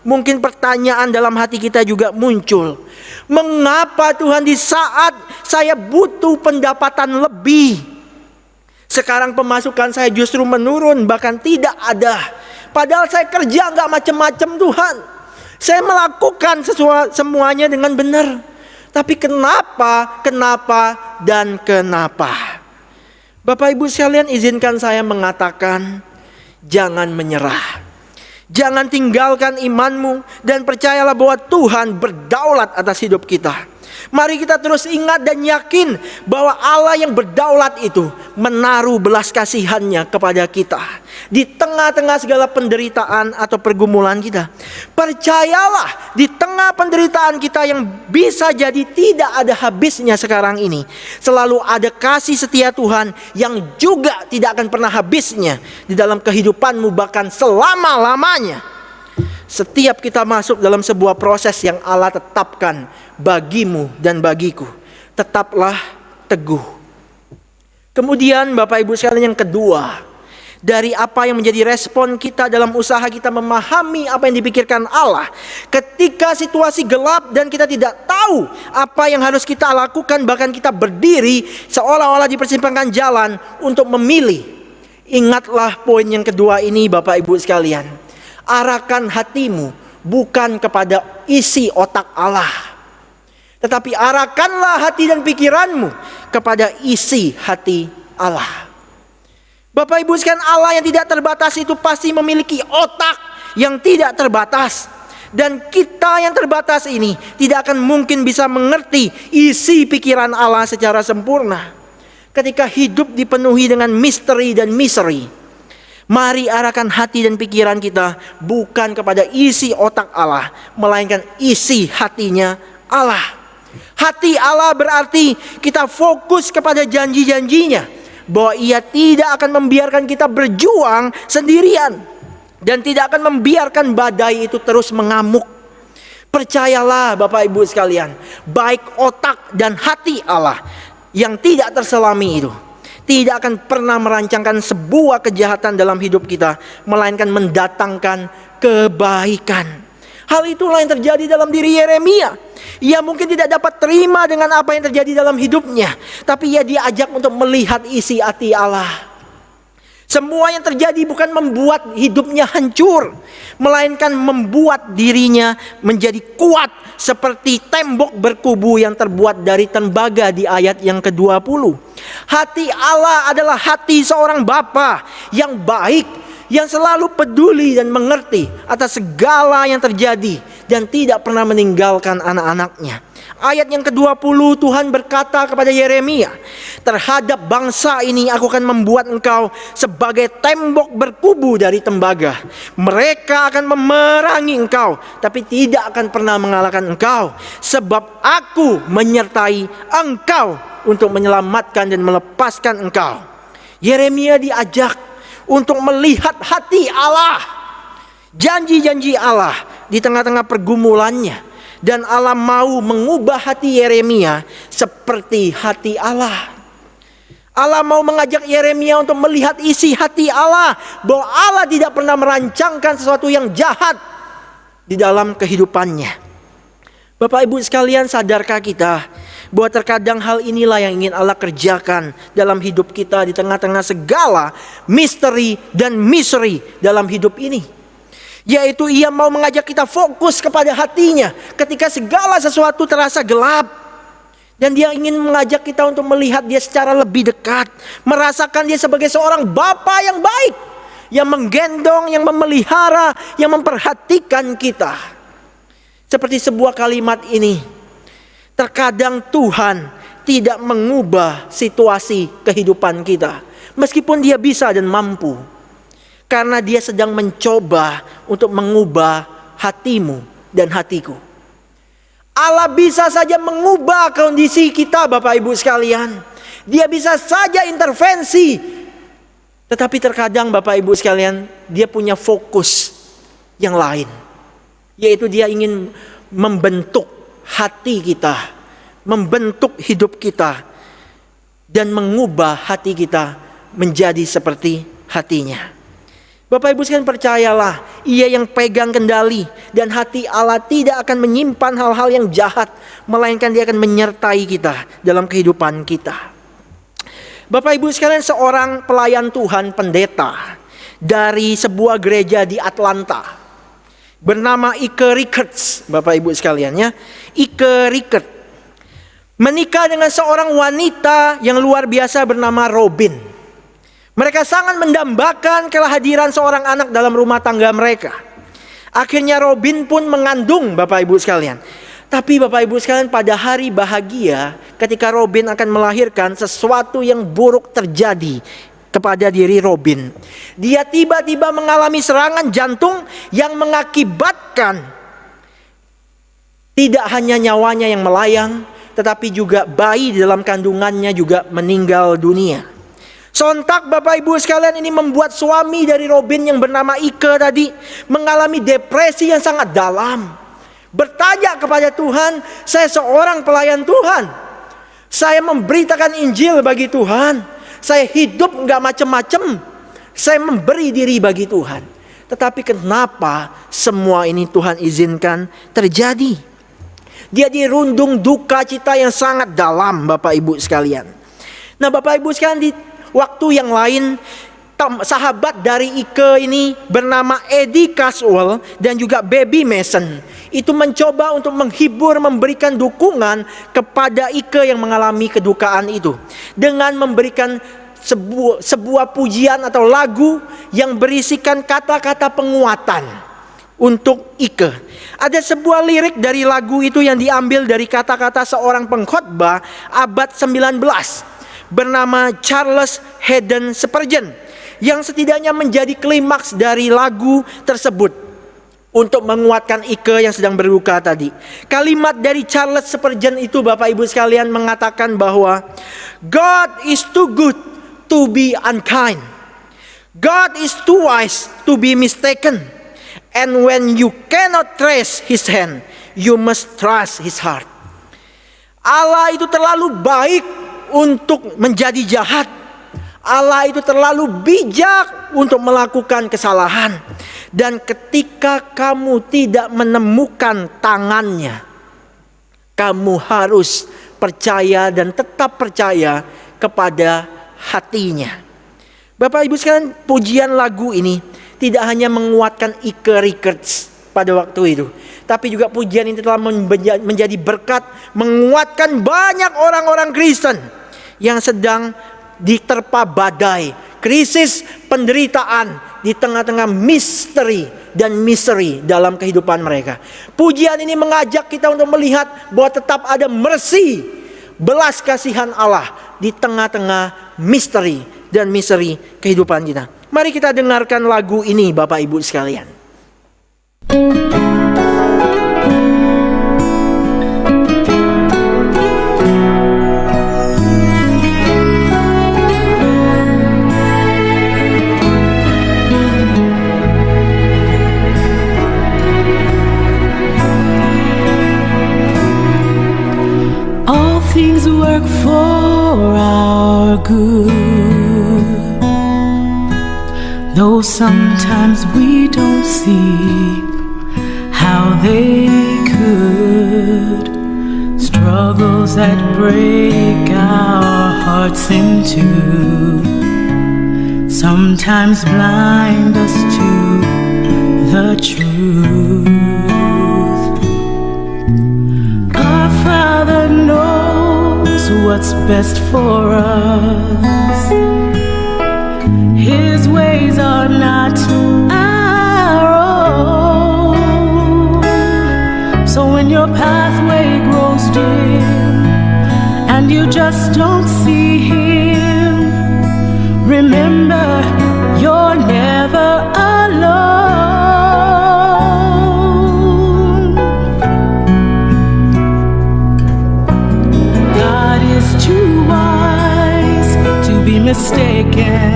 Mungkin pertanyaan dalam hati kita juga muncul. Mengapa Tuhan di saat saya butuh pendapatan lebih, sekarang pemasukan saya justru menurun, bahkan tidak ada. Padahal saya kerja nggak macem-macem Tuhan. Saya melakukan semuanya dengan benar. Tapi kenapa, dan kenapa? Bapak Ibu sekalian, izinkan saya mengatakan, jangan menyerah. Jangan tinggalkan imanmu dan percayalah bahwa Tuhan berdaulat atas hidup kita. Mari kita terus ingat dan yakin bahwa Allah yang berdaulat itu menaruh belas kasihannya kepada kita di tengah-tengah segala penderitaan atau pergumulan kita. Percayalah, di tengah penderitaan kita yang bisa jadi tidak ada habisnya sekarang ini, selalu ada kasih setia Tuhan yang juga tidak akan pernah habisnya di dalam kehidupanmu, bahkan selama-lamanya. Setiap kita masuk dalam sebuah proses yang Allah tetapkan bagimu dan bagiku, tetaplah teguh. Kemudian Bapak Ibu sekalian, yang kedua, dari apa yang menjadi respon kita dalam usaha kita memahami apa yang dipikirkan Allah ketika situasi gelap dan kita tidak tahu apa yang harus kita lakukan, bahkan kita berdiri seolah-olah di persimpangan jalan untuk memilih. Ingatlah poin yang kedua ini Bapak Ibu sekalian. Arahkan hatimu bukan kepada isi otak Allah, tetapi arahkanlah hati dan pikiranmu kepada isi hati Allah. Bapak Ibu sekalian, Allah yang tidak terbatas itu pasti memiliki otak yang tidak terbatas. Dan kita yang terbatas ini tidak akan mungkin bisa mengerti isi pikiran Allah secara sempurna. Ketika hidup dipenuhi dengan misteri dan misery, mari arahkan hati dan pikiran kita bukan kepada isi otak Allah, melainkan isi hatinya Allah. Hati Allah berarti kita fokus kepada janji-janjinya, bahwa Ia tidak akan membiarkan kita berjuang sendirian dan tidak akan membiarkan badai itu terus mengamuk. Percayalah Bapak Ibu sekalian, baik otak dan hati Allah yang tidak terselami itu tidak akan pernah merancangkan sebuah kejahatan dalam hidup kita, melainkan mendatangkan kebaikan. Hal itulah yang terjadi dalam diri Yeremia. Ia mungkin tidak dapat terima dengan apa yang terjadi dalam hidupnya, tapi ia diajak untuk melihat isi hati Allah. Semua yang terjadi bukan membuat hidupnya hancur, melainkan membuat dirinya menjadi kuat seperti tembok berkubu yang terbuat dari tembaga di ayat yang ke-20. Hati Allah adalah hati seorang bapa yang baik, yang selalu peduli dan mengerti atas segala yang terjadi dan tidak pernah meninggalkan anak-anaknya. Ayat yang ke-20, Tuhan berkata kepada Yeremia, terhadap bangsa ini aku akan membuat engkau sebagai tembok berkubu dari tembaga. Mereka akan memerangi engkau, tapi tidak akan pernah mengalahkan engkau, sebab aku menyertai engkau untuk menyelamatkan dan melepaskan engkau. Yeremia diajak untuk melihat hati Allah, janji-janji Allah di tengah-tengah pergumulannya. Dan Allah mau mengubah hati Yeremia seperti hati Allah. Allah mau mengajak Yeremia untuk melihat isi hati Allah, bahwa Allah tidak pernah merancangkan sesuatu yang jahat di dalam kehidupannya. Bapak Ibu sekalian, sadarkah kita bahwa terkadang hal inilah yang ingin Allah kerjakan dalam hidup kita di tengah-tengah segala misteri dan misery dalam hidup ini? Yaitu Ia mau mengajak kita fokus kepada hatinya ketika segala sesuatu terasa gelap. Dan dia ingin mengajak kita untuk melihat dia secara lebih dekat. Merasakan dia sebagai seorang bapa yang baik, yang menggendong, yang memelihara, yang memperhatikan kita. Seperti sebuah kalimat ini, terkadang Tuhan tidak mengubah situasi kehidupan kita, meskipun dia bisa dan mampu. Karena dia sedang mencoba untuk mengubah hatimu dan hatiku. Allah bisa saja mengubah kondisi kita, Bapak Ibu sekalian. Dia bisa saja intervensi. Tetapi terkadang Bapak Ibu sekalian, dia punya fokus yang lain. Yaitu dia ingin membentuk hati kita, membentuk hidup kita, dan mengubah hati kita menjadi seperti hatinya. Bapak Ibu sekalian, percayalah, Ia yang pegang kendali, dan hati Allah tidak akan menyimpan hal-hal yang jahat, melainkan Dia akan menyertai kita dalam kehidupan kita. Bapak Ibu sekalian, seorang pelayan Tuhan, pendeta dari sebuah gereja di Atlanta, bernama Ike Rickards, Bapak Ibu sekalian ya, Ike Rickards menikah dengan seorang wanita yang luar biasa bernama Robin. Mereka sangat mendambakan kehadiran seorang anak dalam rumah tangga mereka. Akhirnya Robin pun mengandung, Bapak Ibu sekalian. Tapi Bapak Ibu sekalian, pada hari bahagia ketika Robin akan melahirkan, sesuatu yang buruk terjadi kepada diri Robin. Dia tiba-tiba mengalami serangan jantung yang mengakibatkan tidak hanya nyawanya yang melayang, tetapi juga bayi di dalam kandungannya juga meninggal dunia. Sontak Bapak Ibu sekalian, ini membuat suami dari Robin yang bernama Ike tadi mengalami depresi yang sangat dalam. Bertanya kepada Tuhan, saya seorang pelayan Tuhan, saya memberitakan Injil bagi Tuhan, saya hidup gak macem-macem, saya memberi diri bagi Tuhan. Tetapi kenapa semua ini Tuhan izinkan terjadi? Dia dirundung duka cita yang sangat dalam, Bapak Ibu sekalian. Nah Bapak Ibu sekalian, di waktu yang lain, sahabat dari Ike ini bernama Eddie Caswell dan juga Baby Mason itu mencoba untuk menghibur, memberikan dukungan kepada Ike yang mengalami kedukaan itu, dengan memberikan sebuah pujian atau lagu yang berisikan kata-kata penguatan untuk Ike. Ada sebuah lirik dari lagu itu yang diambil dari kata-kata seorang pengkhotbah abad 19 bernama Charles Haddon Spurgeon, yang setidaknya menjadi klimaks dari lagu tersebut untuk menguatkan Ike yang sedang berduka tadi. Kalimat dari Charles Spurgeon itu, Bapak Ibu sekalian, mengatakan bahwa God is too good to be unkind. God is too wise to be mistaken. And when you cannot trace His hand, you must trust His heart. Allah itu terlalu baik untuk menjadi jahat. Allah itu terlalu bijak untuk melakukan kesalahan. Dan ketika kamu tidak menemukan tangannya, kamu harus percaya dan tetap percaya kepada hatinya. Bapak Ibu sekalian, pujian lagu ini tidak hanya menguatkan Ike Rickards pada waktu itu, tapi juga pujian ini telah menjadi berkat, menguatkan banyak orang-orang Kristen yang sedang diterpa badai, krisis, penderitaan di tengah-tengah misteri dan misery dalam kehidupan mereka. Pujian ini mengajak kita untuk melihat bahwa tetap ada mercy, belas kasihan Allah di tengah-tengah misteri dan misery kehidupan kita. Mari kita dengarkan lagu ini, Bapak Ibu sekalian. All things work for our good, though sometimes we don't see how they could. Struggles that break our hearts in two sometimes blind us to the truth. Our Father knows what's best for us. His ways are not our own. So when your pathway grows dim and you just don't see him, remember you're never alone. God is too wise to be mistaken.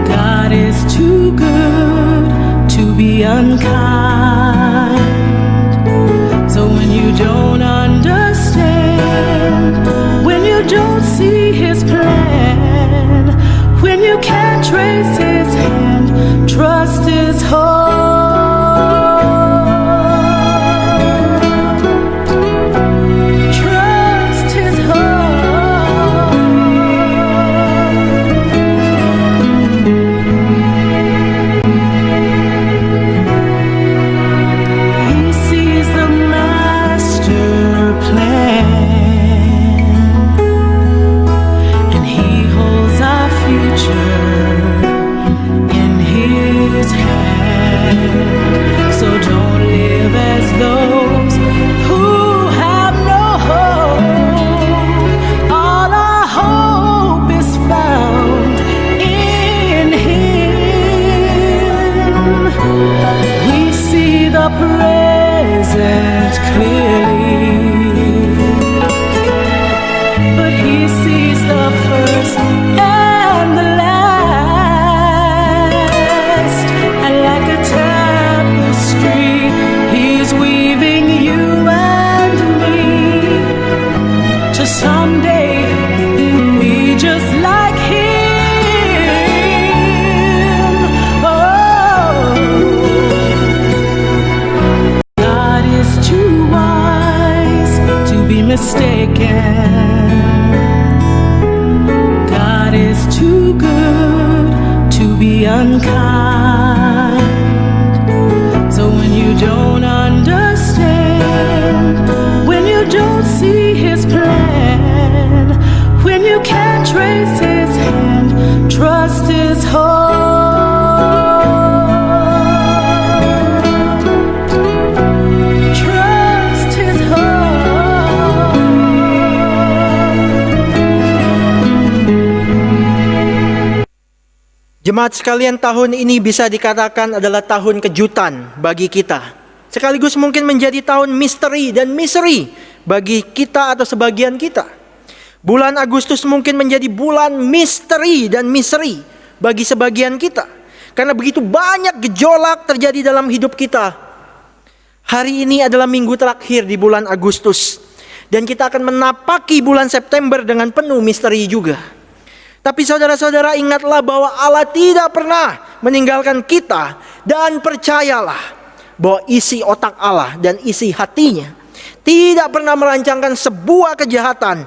God is too good to be unkind. So when you don't understand, when you don't see his plan, when you can't trace his hand, trust his heart. Trust his heart. He sees the master plan, and he holds our future in his hand. So don't live as those who have no hope. All our hope is found in him. We see the present clearly, but he sees the first and the last. And like a tapestry, he's weaving you and me to someday be just like him. Oh, God is too wise to be mistaken. God is too good to be unkind. So when you don't understand, when you don't see his plan, when you can't trace his hand, trust his heart. Trust his heart. Jemaat sekalian, tahun ini bisa dikatakan adalah tahun kejutan bagi kita. Sekaligus mungkin menjadi tahun misteri dan misery bagi kita atau sebagian kita. Bulan Agustus mungkin menjadi bulan misteri dan misery bagi sebagian kita. Karena begitu banyak gejolak terjadi dalam hidup kita. Hari ini adalah minggu terakhir di bulan Agustus. Dan kita akan menapaki bulan September dengan penuh misteri juga. Tapi saudara-saudara, ingatlah bahwa Allah tidak pernah meninggalkan kita. Dan percayalah bahwa isi otak Allah dan isi hatinya tidak pernah merancangkan sebuah kejahatan,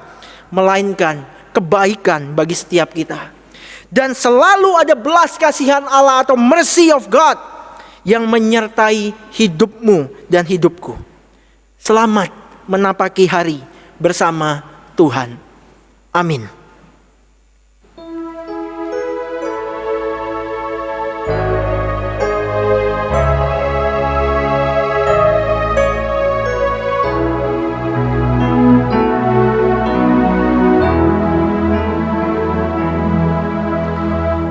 melainkan kebaikan bagi setiap kita. Dan selalu ada belas kasihan Allah atau mercy of God yang menyertai hidupmu dan hidupku. Selamat menapaki hari bersama Tuhan. Amin.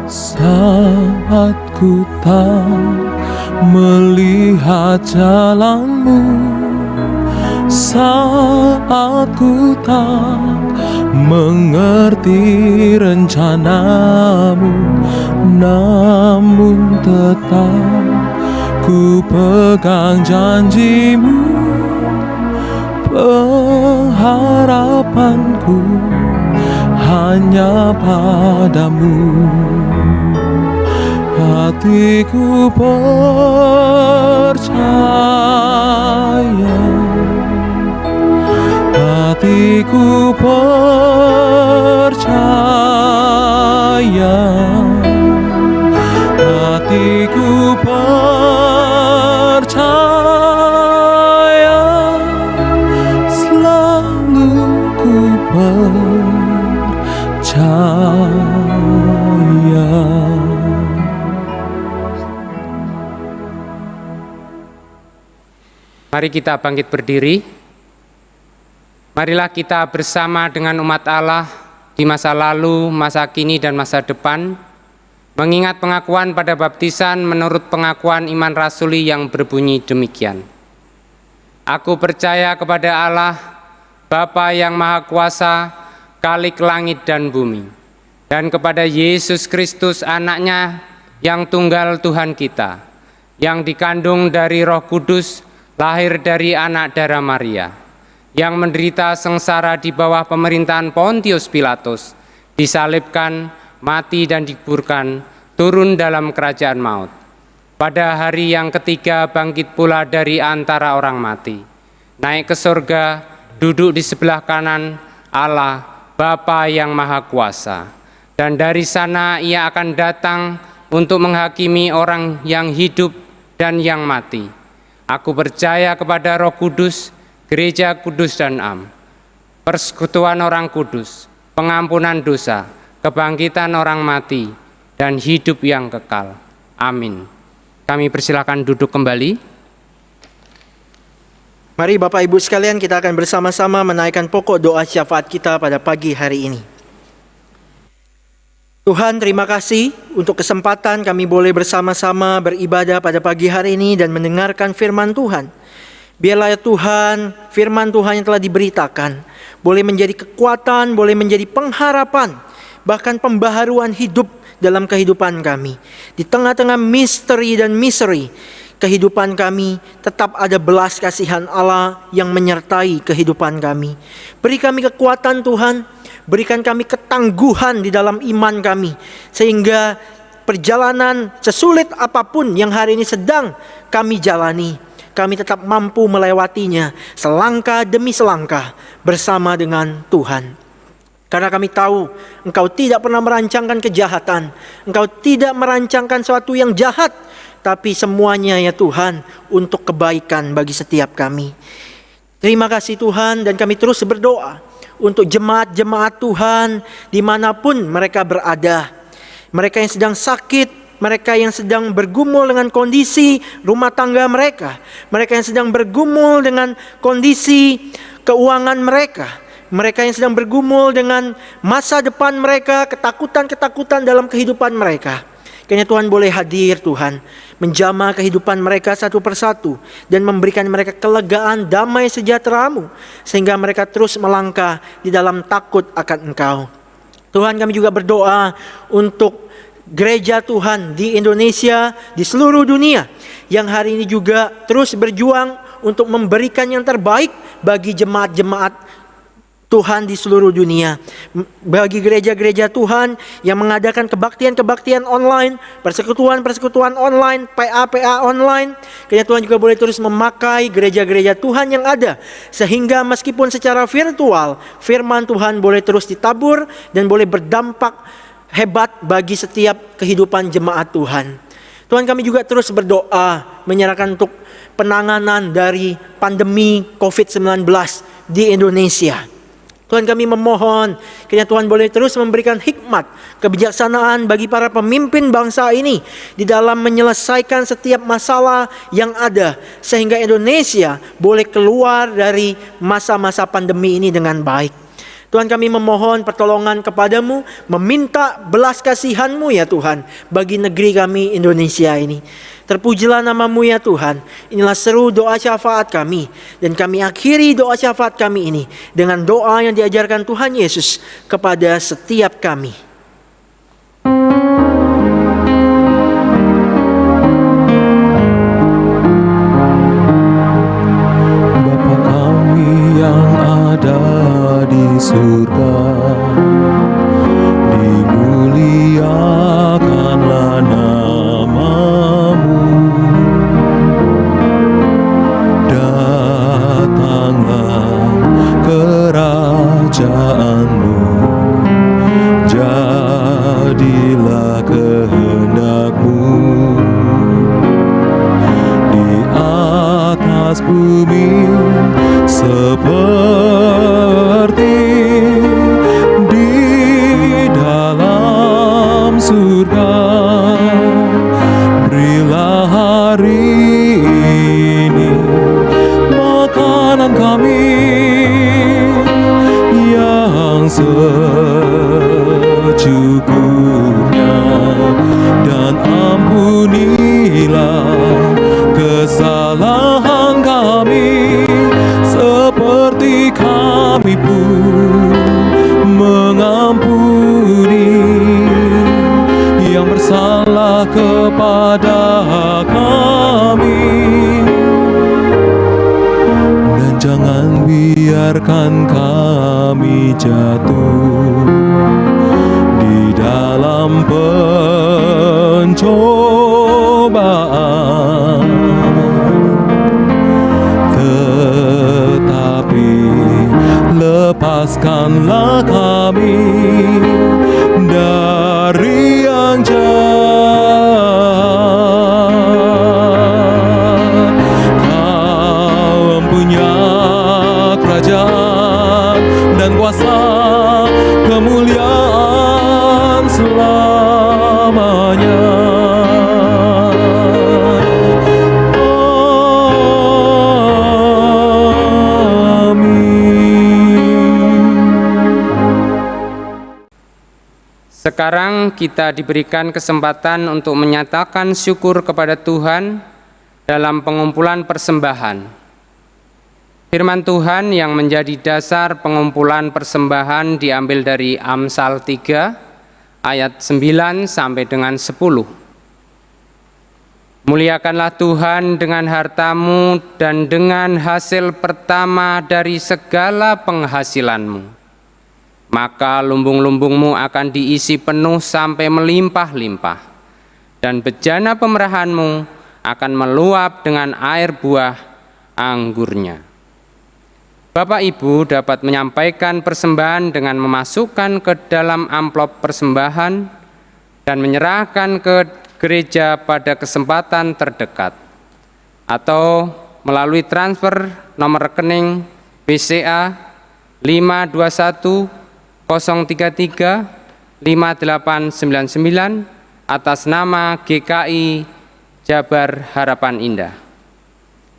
Saat ku tak melihat jalanmu, saat ku tak mengerti rencanamu, namun tetap ku pegang janjimu. Pengharapanku hanya padamu. Hatiku percaya, hatiku percaya, hatiku percaya, selalu Mari kita bangkit berdiri. Marilah kita bersama dengan umat Allah di masa lalu, masa kini, dan masa depan, mengingat pengakuan pada baptisan menurut pengakuan iman rasuli yang berbunyi demikian. Aku percaya kepada Allah, Bapa yang Maha Kuasa, Khalik langit dan bumi, dan kepada Yesus Kristus anaknya yang tunggal Tuhan kita, yang dikandung dari Roh Kudus, lahir dari anak darah Maria, yang menderita sengsara di bawah pemerintahan Pontius Pilatus, disalibkan, mati dan dikuburkan, turun dalam kerajaan maut. Pada hari yang ketiga bangkit pula dari antara orang mati, naik ke surga, duduk di sebelah kanan Allah, Bapa yang Maha Kuasa. Dan dari sana ia akan datang untuk menghakimi orang yang hidup dan yang mati. Aku percaya kepada Roh Kudus, Gereja Kudus dan Am, persekutuan orang kudus, pengampunan dosa, kebangkitan orang mati, dan hidup yang kekal. Amin. Kami persilakan duduk kembali. Mari Bapak Ibu sekalian, kita akan bersama-sama menaikkan pokok doa syafaat kita pada pagi hari ini. Tuhan, terima kasih untuk kesempatan kami boleh bersama-sama beribadah pada pagi hari ini dan mendengarkan firman Tuhan. Biarlah ya Tuhan, firman Tuhan yang telah diberitakan boleh menjadi kekuatan, boleh menjadi pengharapan, bahkan pembaharuan hidup dalam kehidupan kami. Di tengah-tengah misteri dan misery kehidupan kami, tetap ada belas kasihan Allah yang menyertai kehidupan kami. Beri kami kekuatan Tuhan, berikan kami ketangguhan di dalam iman kami, sehingga perjalanan sesulit apapun yang hari ini sedang kami jalani, kami tetap mampu melewatinya selangkah demi selangkah bersama dengan Tuhan. Karena kami tahu Engkau tidak pernah merancangkan kejahatan, Engkau tidak merancangkan sesuatu yang jahat, tapi semuanya ya Tuhan untuk kebaikan bagi setiap kami. Terima kasih Tuhan, dan kami terus berdoa untuk jemaat-jemaat Tuhan dimanapun mereka berada. Mereka yang sedang sakit, mereka yang sedang bergumul dengan kondisi rumah tangga mereka, mereka yang sedang bergumul dengan kondisi keuangan mereka, mereka yang sedang bergumul dengan masa depan mereka, ketakutan-ketakutan dalam kehidupan mereka. Kiranya Tuhan boleh hadir Tuhan, menjamah kehidupan mereka satu persatu dan memberikan mereka kelegaan damai sejahtera-Mu, sehingga mereka terus melangkah di dalam takut akan Engkau. Tuhan, kami juga berdoa untuk gereja Tuhan di Indonesia, di seluruh dunia, yang hari ini juga terus berjuang untuk memberikan yang terbaik bagi jemaat-jemaat Tuhan di seluruh dunia. Bagi gereja-gereja Tuhan yang mengadakan kebaktian-kebaktian online, persekutuan-persekutuan online, PA-PA online, kiranya Tuhan juga boleh terus memakai gereja-gereja Tuhan yang ada, sehingga meskipun secara virtual, firman Tuhan boleh terus ditabur dan boleh berdampak hebat bagi setiap kehidupan jemaat Tuhan. Tuhan, kami juga terus berdoa menyerahkan untuk penanganan dari pandemi COVID-19 di Indonesia. Tuhan, kami memohon kiranya Tuhan boleh terus memberikan hikmat, kebijaksanaan bagi para pemimpin bangsa ini di dalam menyelesaikan setiap masalah yang ada, sehingga Indonesia boleh keluar dari masa-masa pandemi ini dengan baik. Tuhan, kami memohon pertolongan kepadamu, meminta belas kasihan-Mu ya Tuhan bagi negeri kami Indonesia ini. Terpujilah nama-Mu ya Tuhan. Inilah seru doa syafaat kami, dan kami akhiri doa syafaat kami ini dengan doa yang diajarkan Tuhan Yesus kepada setiap kami. Bapa kami yang ada di surga, dimuliakanlah nama-Mu, datanglah kerajaan-Mu, jadilah kehendak-Mu di atas bumi seperti di dalam surga. Berilah hari ini kepada kami, dan jangan biarkan kami jatuh di dalam pencobaan, tetapi lepaskanlah kami dari yang jahat. Kau mempunyai kerajaan dan kuasa, kemuliaan selamanya. Sekarang kita diberikan kesempatan untuk menyatakan syukur kepada Tuhan dalam pengumpulan persembahan. Firman Tuhan yang menjadi dasar pengumpulan persembahan diambil dari Amsal 3 ayat 9 sampai dengan 10. Muliakanlah Tuhan dengan hartamu dan dengan hasil pertama dari segala penghasilanmu. Maka lumbung-lumbungmu akan diisi penuh sampai melimpah-limpah, dan bejana pemerahanmu akan meluap dengan air buah anggurnya. Bapak Ibu dapat menyampaikan persembahan dengan memasukkan ke dalam amplop persembahan dan menyerahkan ke gereja pada kesempatan terdekat, atau melalui transfer nomor rekening BCA 521 033 5899 atas nama GKI Jabar Harapan Indah.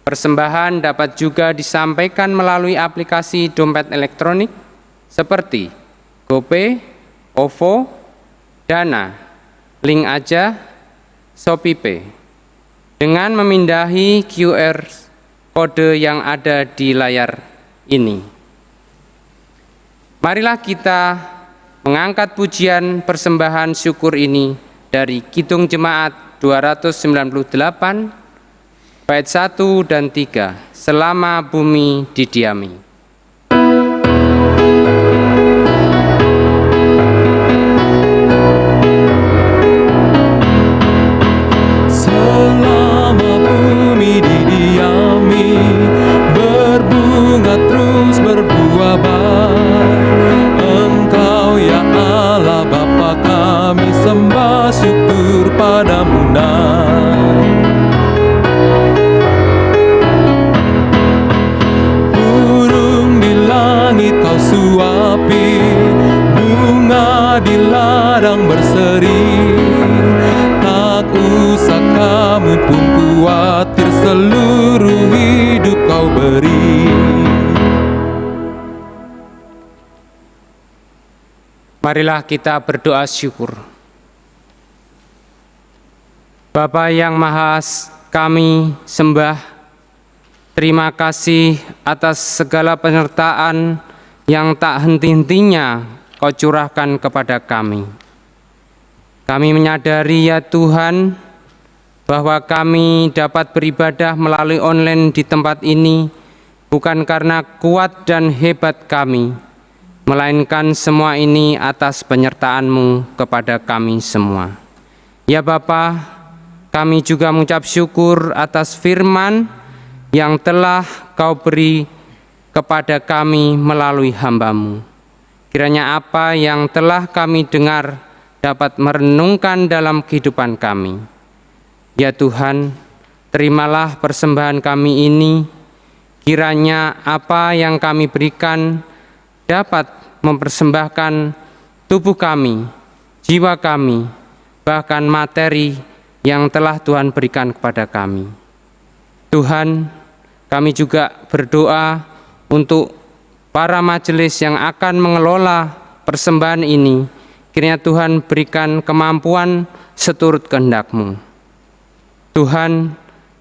Persembahan dapat juga disampaikan melalui aplikasi dompet elektronik seperti GoPay, OVO, Dana, Link Aja, ShopeePay dengan memindahi QR kode yang ada di layar ini. Marilah kita mengangkat pujian persembahan syukur ini dari Kidung Jemaat 298 bait 1 dan 3, selama bumi didiami. Selama bumi didiami, berbunga terus berbuah baik, Engkau ya Allah Bapa kami sembah syukur padamu naik. Burung di langit kau suapi, bunga di ladang berseri, tak usah kamu pun khawatir, seluruh hidup kau beri. Marilah kita berdoa syukur. Bapa yang Maha kami sembah, terima kasih atas segala penyertaan yang tak henti-hentinya Kau curahkan kepada kami. Kami menyadari ya Tuhan, bahwa kami dapat beribadah melalui online di tempat ini bukan karena kuat dan hebat kami, melainkan semua ini atas penyertaan-Mu kepada kami semua. Ya Bapa, kami juga mengucap syukur atas firman yang telah Kau beri kepada kami melalui hamba-Mu. Kiranya apa yang telah kami dengar dapat merenungkan dalam kehidupan kami. Ya Tuhan, terimalah persembahan kami ini. Kiranya apa yang kami berikan dapat mempersembahkan tubuh kami, jiwa kami, bahkan materi yang telah Tuhan berikan kepada kami. Tuhan, kami juga berdoa untuk para majelis yang akan mengelola persembahan ini. Kiranya Tuhan berikan kemampuan seturut kehendak-Mu. Tuhan,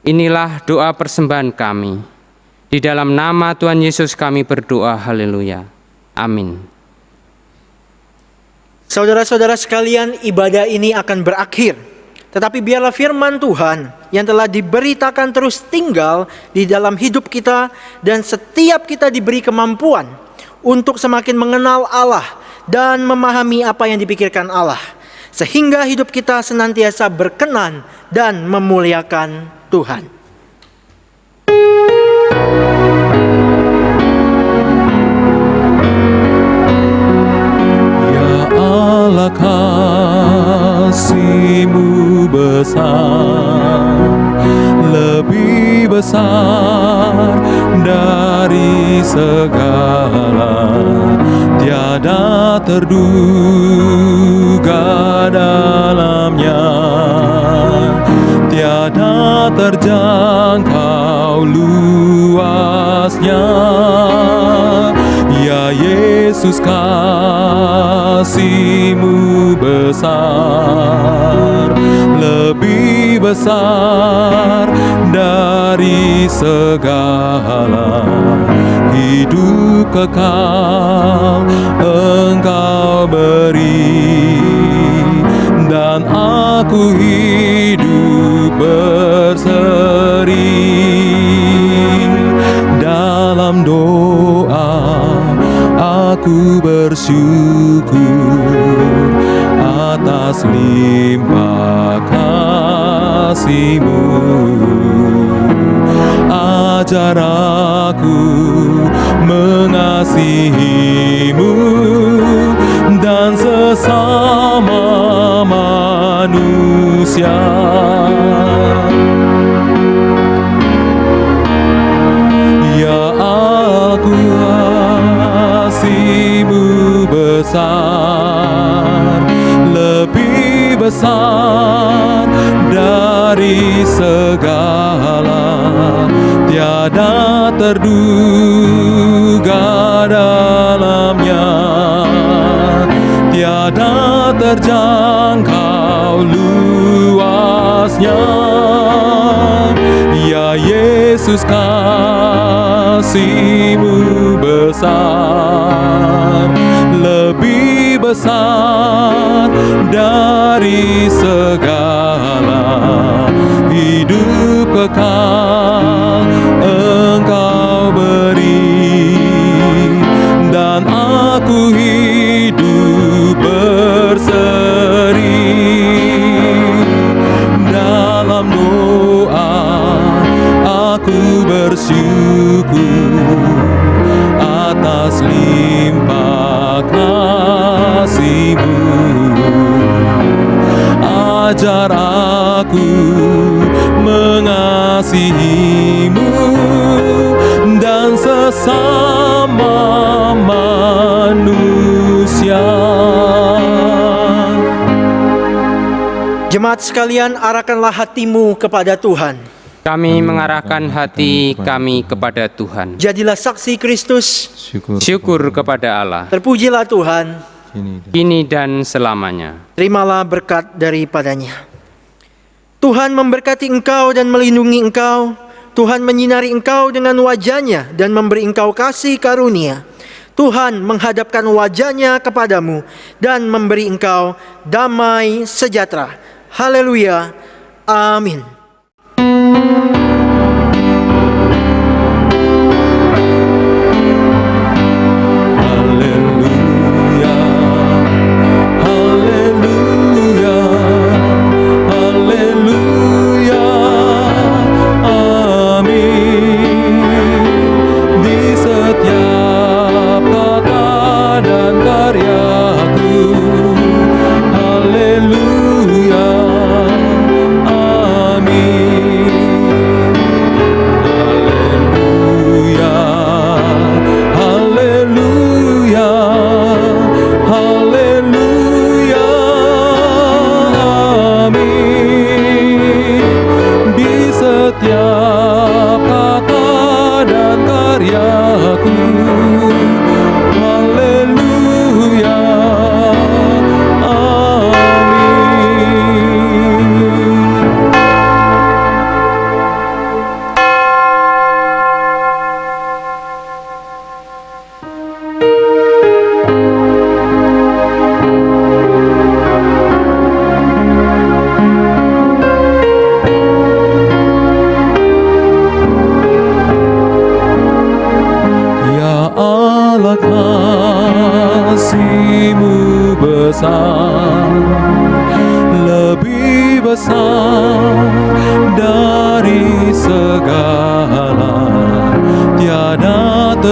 inilah doa persembahan kami. Di dalam nama Tuhan Yesus kami berdoa, haleluya. Amin. Saudara-saudara sekalian, ibadah ini akan berakhir. Tetapi biarlah firman Tuhan yang telah diberitakan terus tinggal di dalam hidup kita, dan setiap kita diberi kemampuan untuk semakin mengenal Allah dan memahami apa yang dipikirkan Allah, sehingga hidup kita senantiasa berkenan dan memuliakan Tuhan. Ya Allah, kasih-Mu besar, lebih besar dari segala, tiada terduga dalamnya, tiada terjangkau luasnya. Ya Yesus, kasih-Mu besar, lebih besar dari segala, hidup kekal Engkau beri, dan aku hidup berseri. Dalam doa aku bersyukur atas limpah kasih-Mu. Ajar aku mengasihi-Mu dan sesama manusia. Ya aku kasih-Mu besar, lebih besar dari segala, tiada terduga dalamnya, tiada terjangkau luasnya. Ya Yesus, kasih-Mu besar, lebih besar dari segala, hidup kekal Engkau beri, dan aku hidup berseri. Dalam doa aku bersyukur atas limpah kasih-Mu. Ajar aku mengasihi-Mu dan sesama manusia. Jemaat sekalian, arahkanlah hatimu kepada Tuhan. Kami mengarahkan hati kami kepada Tuhan. Jadilah saksi Kristus. Syukur kepada Allah, Terpujilah Tuhan. kini dan selamanya. Terimalah berkat daripadanya. Tuhan memberkati engkau dan melindungi engkau. Tuhan menyinari engkau dengan wajah-Nya dan memberi engkau kasih karunia. Tuhan menghadapkan wajah-Nya kepadamu dan memberi engkau damai sejahtera. Haleluya. Amin. Haleluya, haleluya, haleluya, amin. Di setiap kata dan karyaku, haleluya, amin.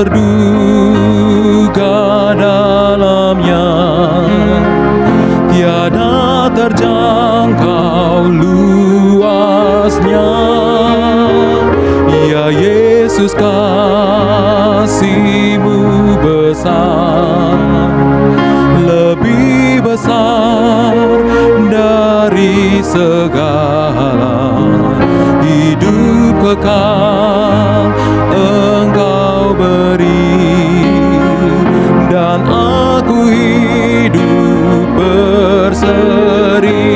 terduga dalamnya, tiada terjangkau luasnya. Ya Yesus, kasih-Mu besar, lebih besar dari segala. Hidup kekal Engkau beri, dan aku hidup berseri.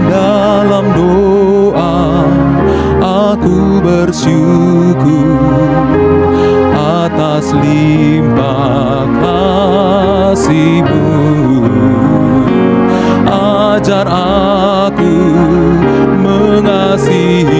Dalam doa aku bersyukur atas limpah kasih-Mu. Ajar aku mengasihi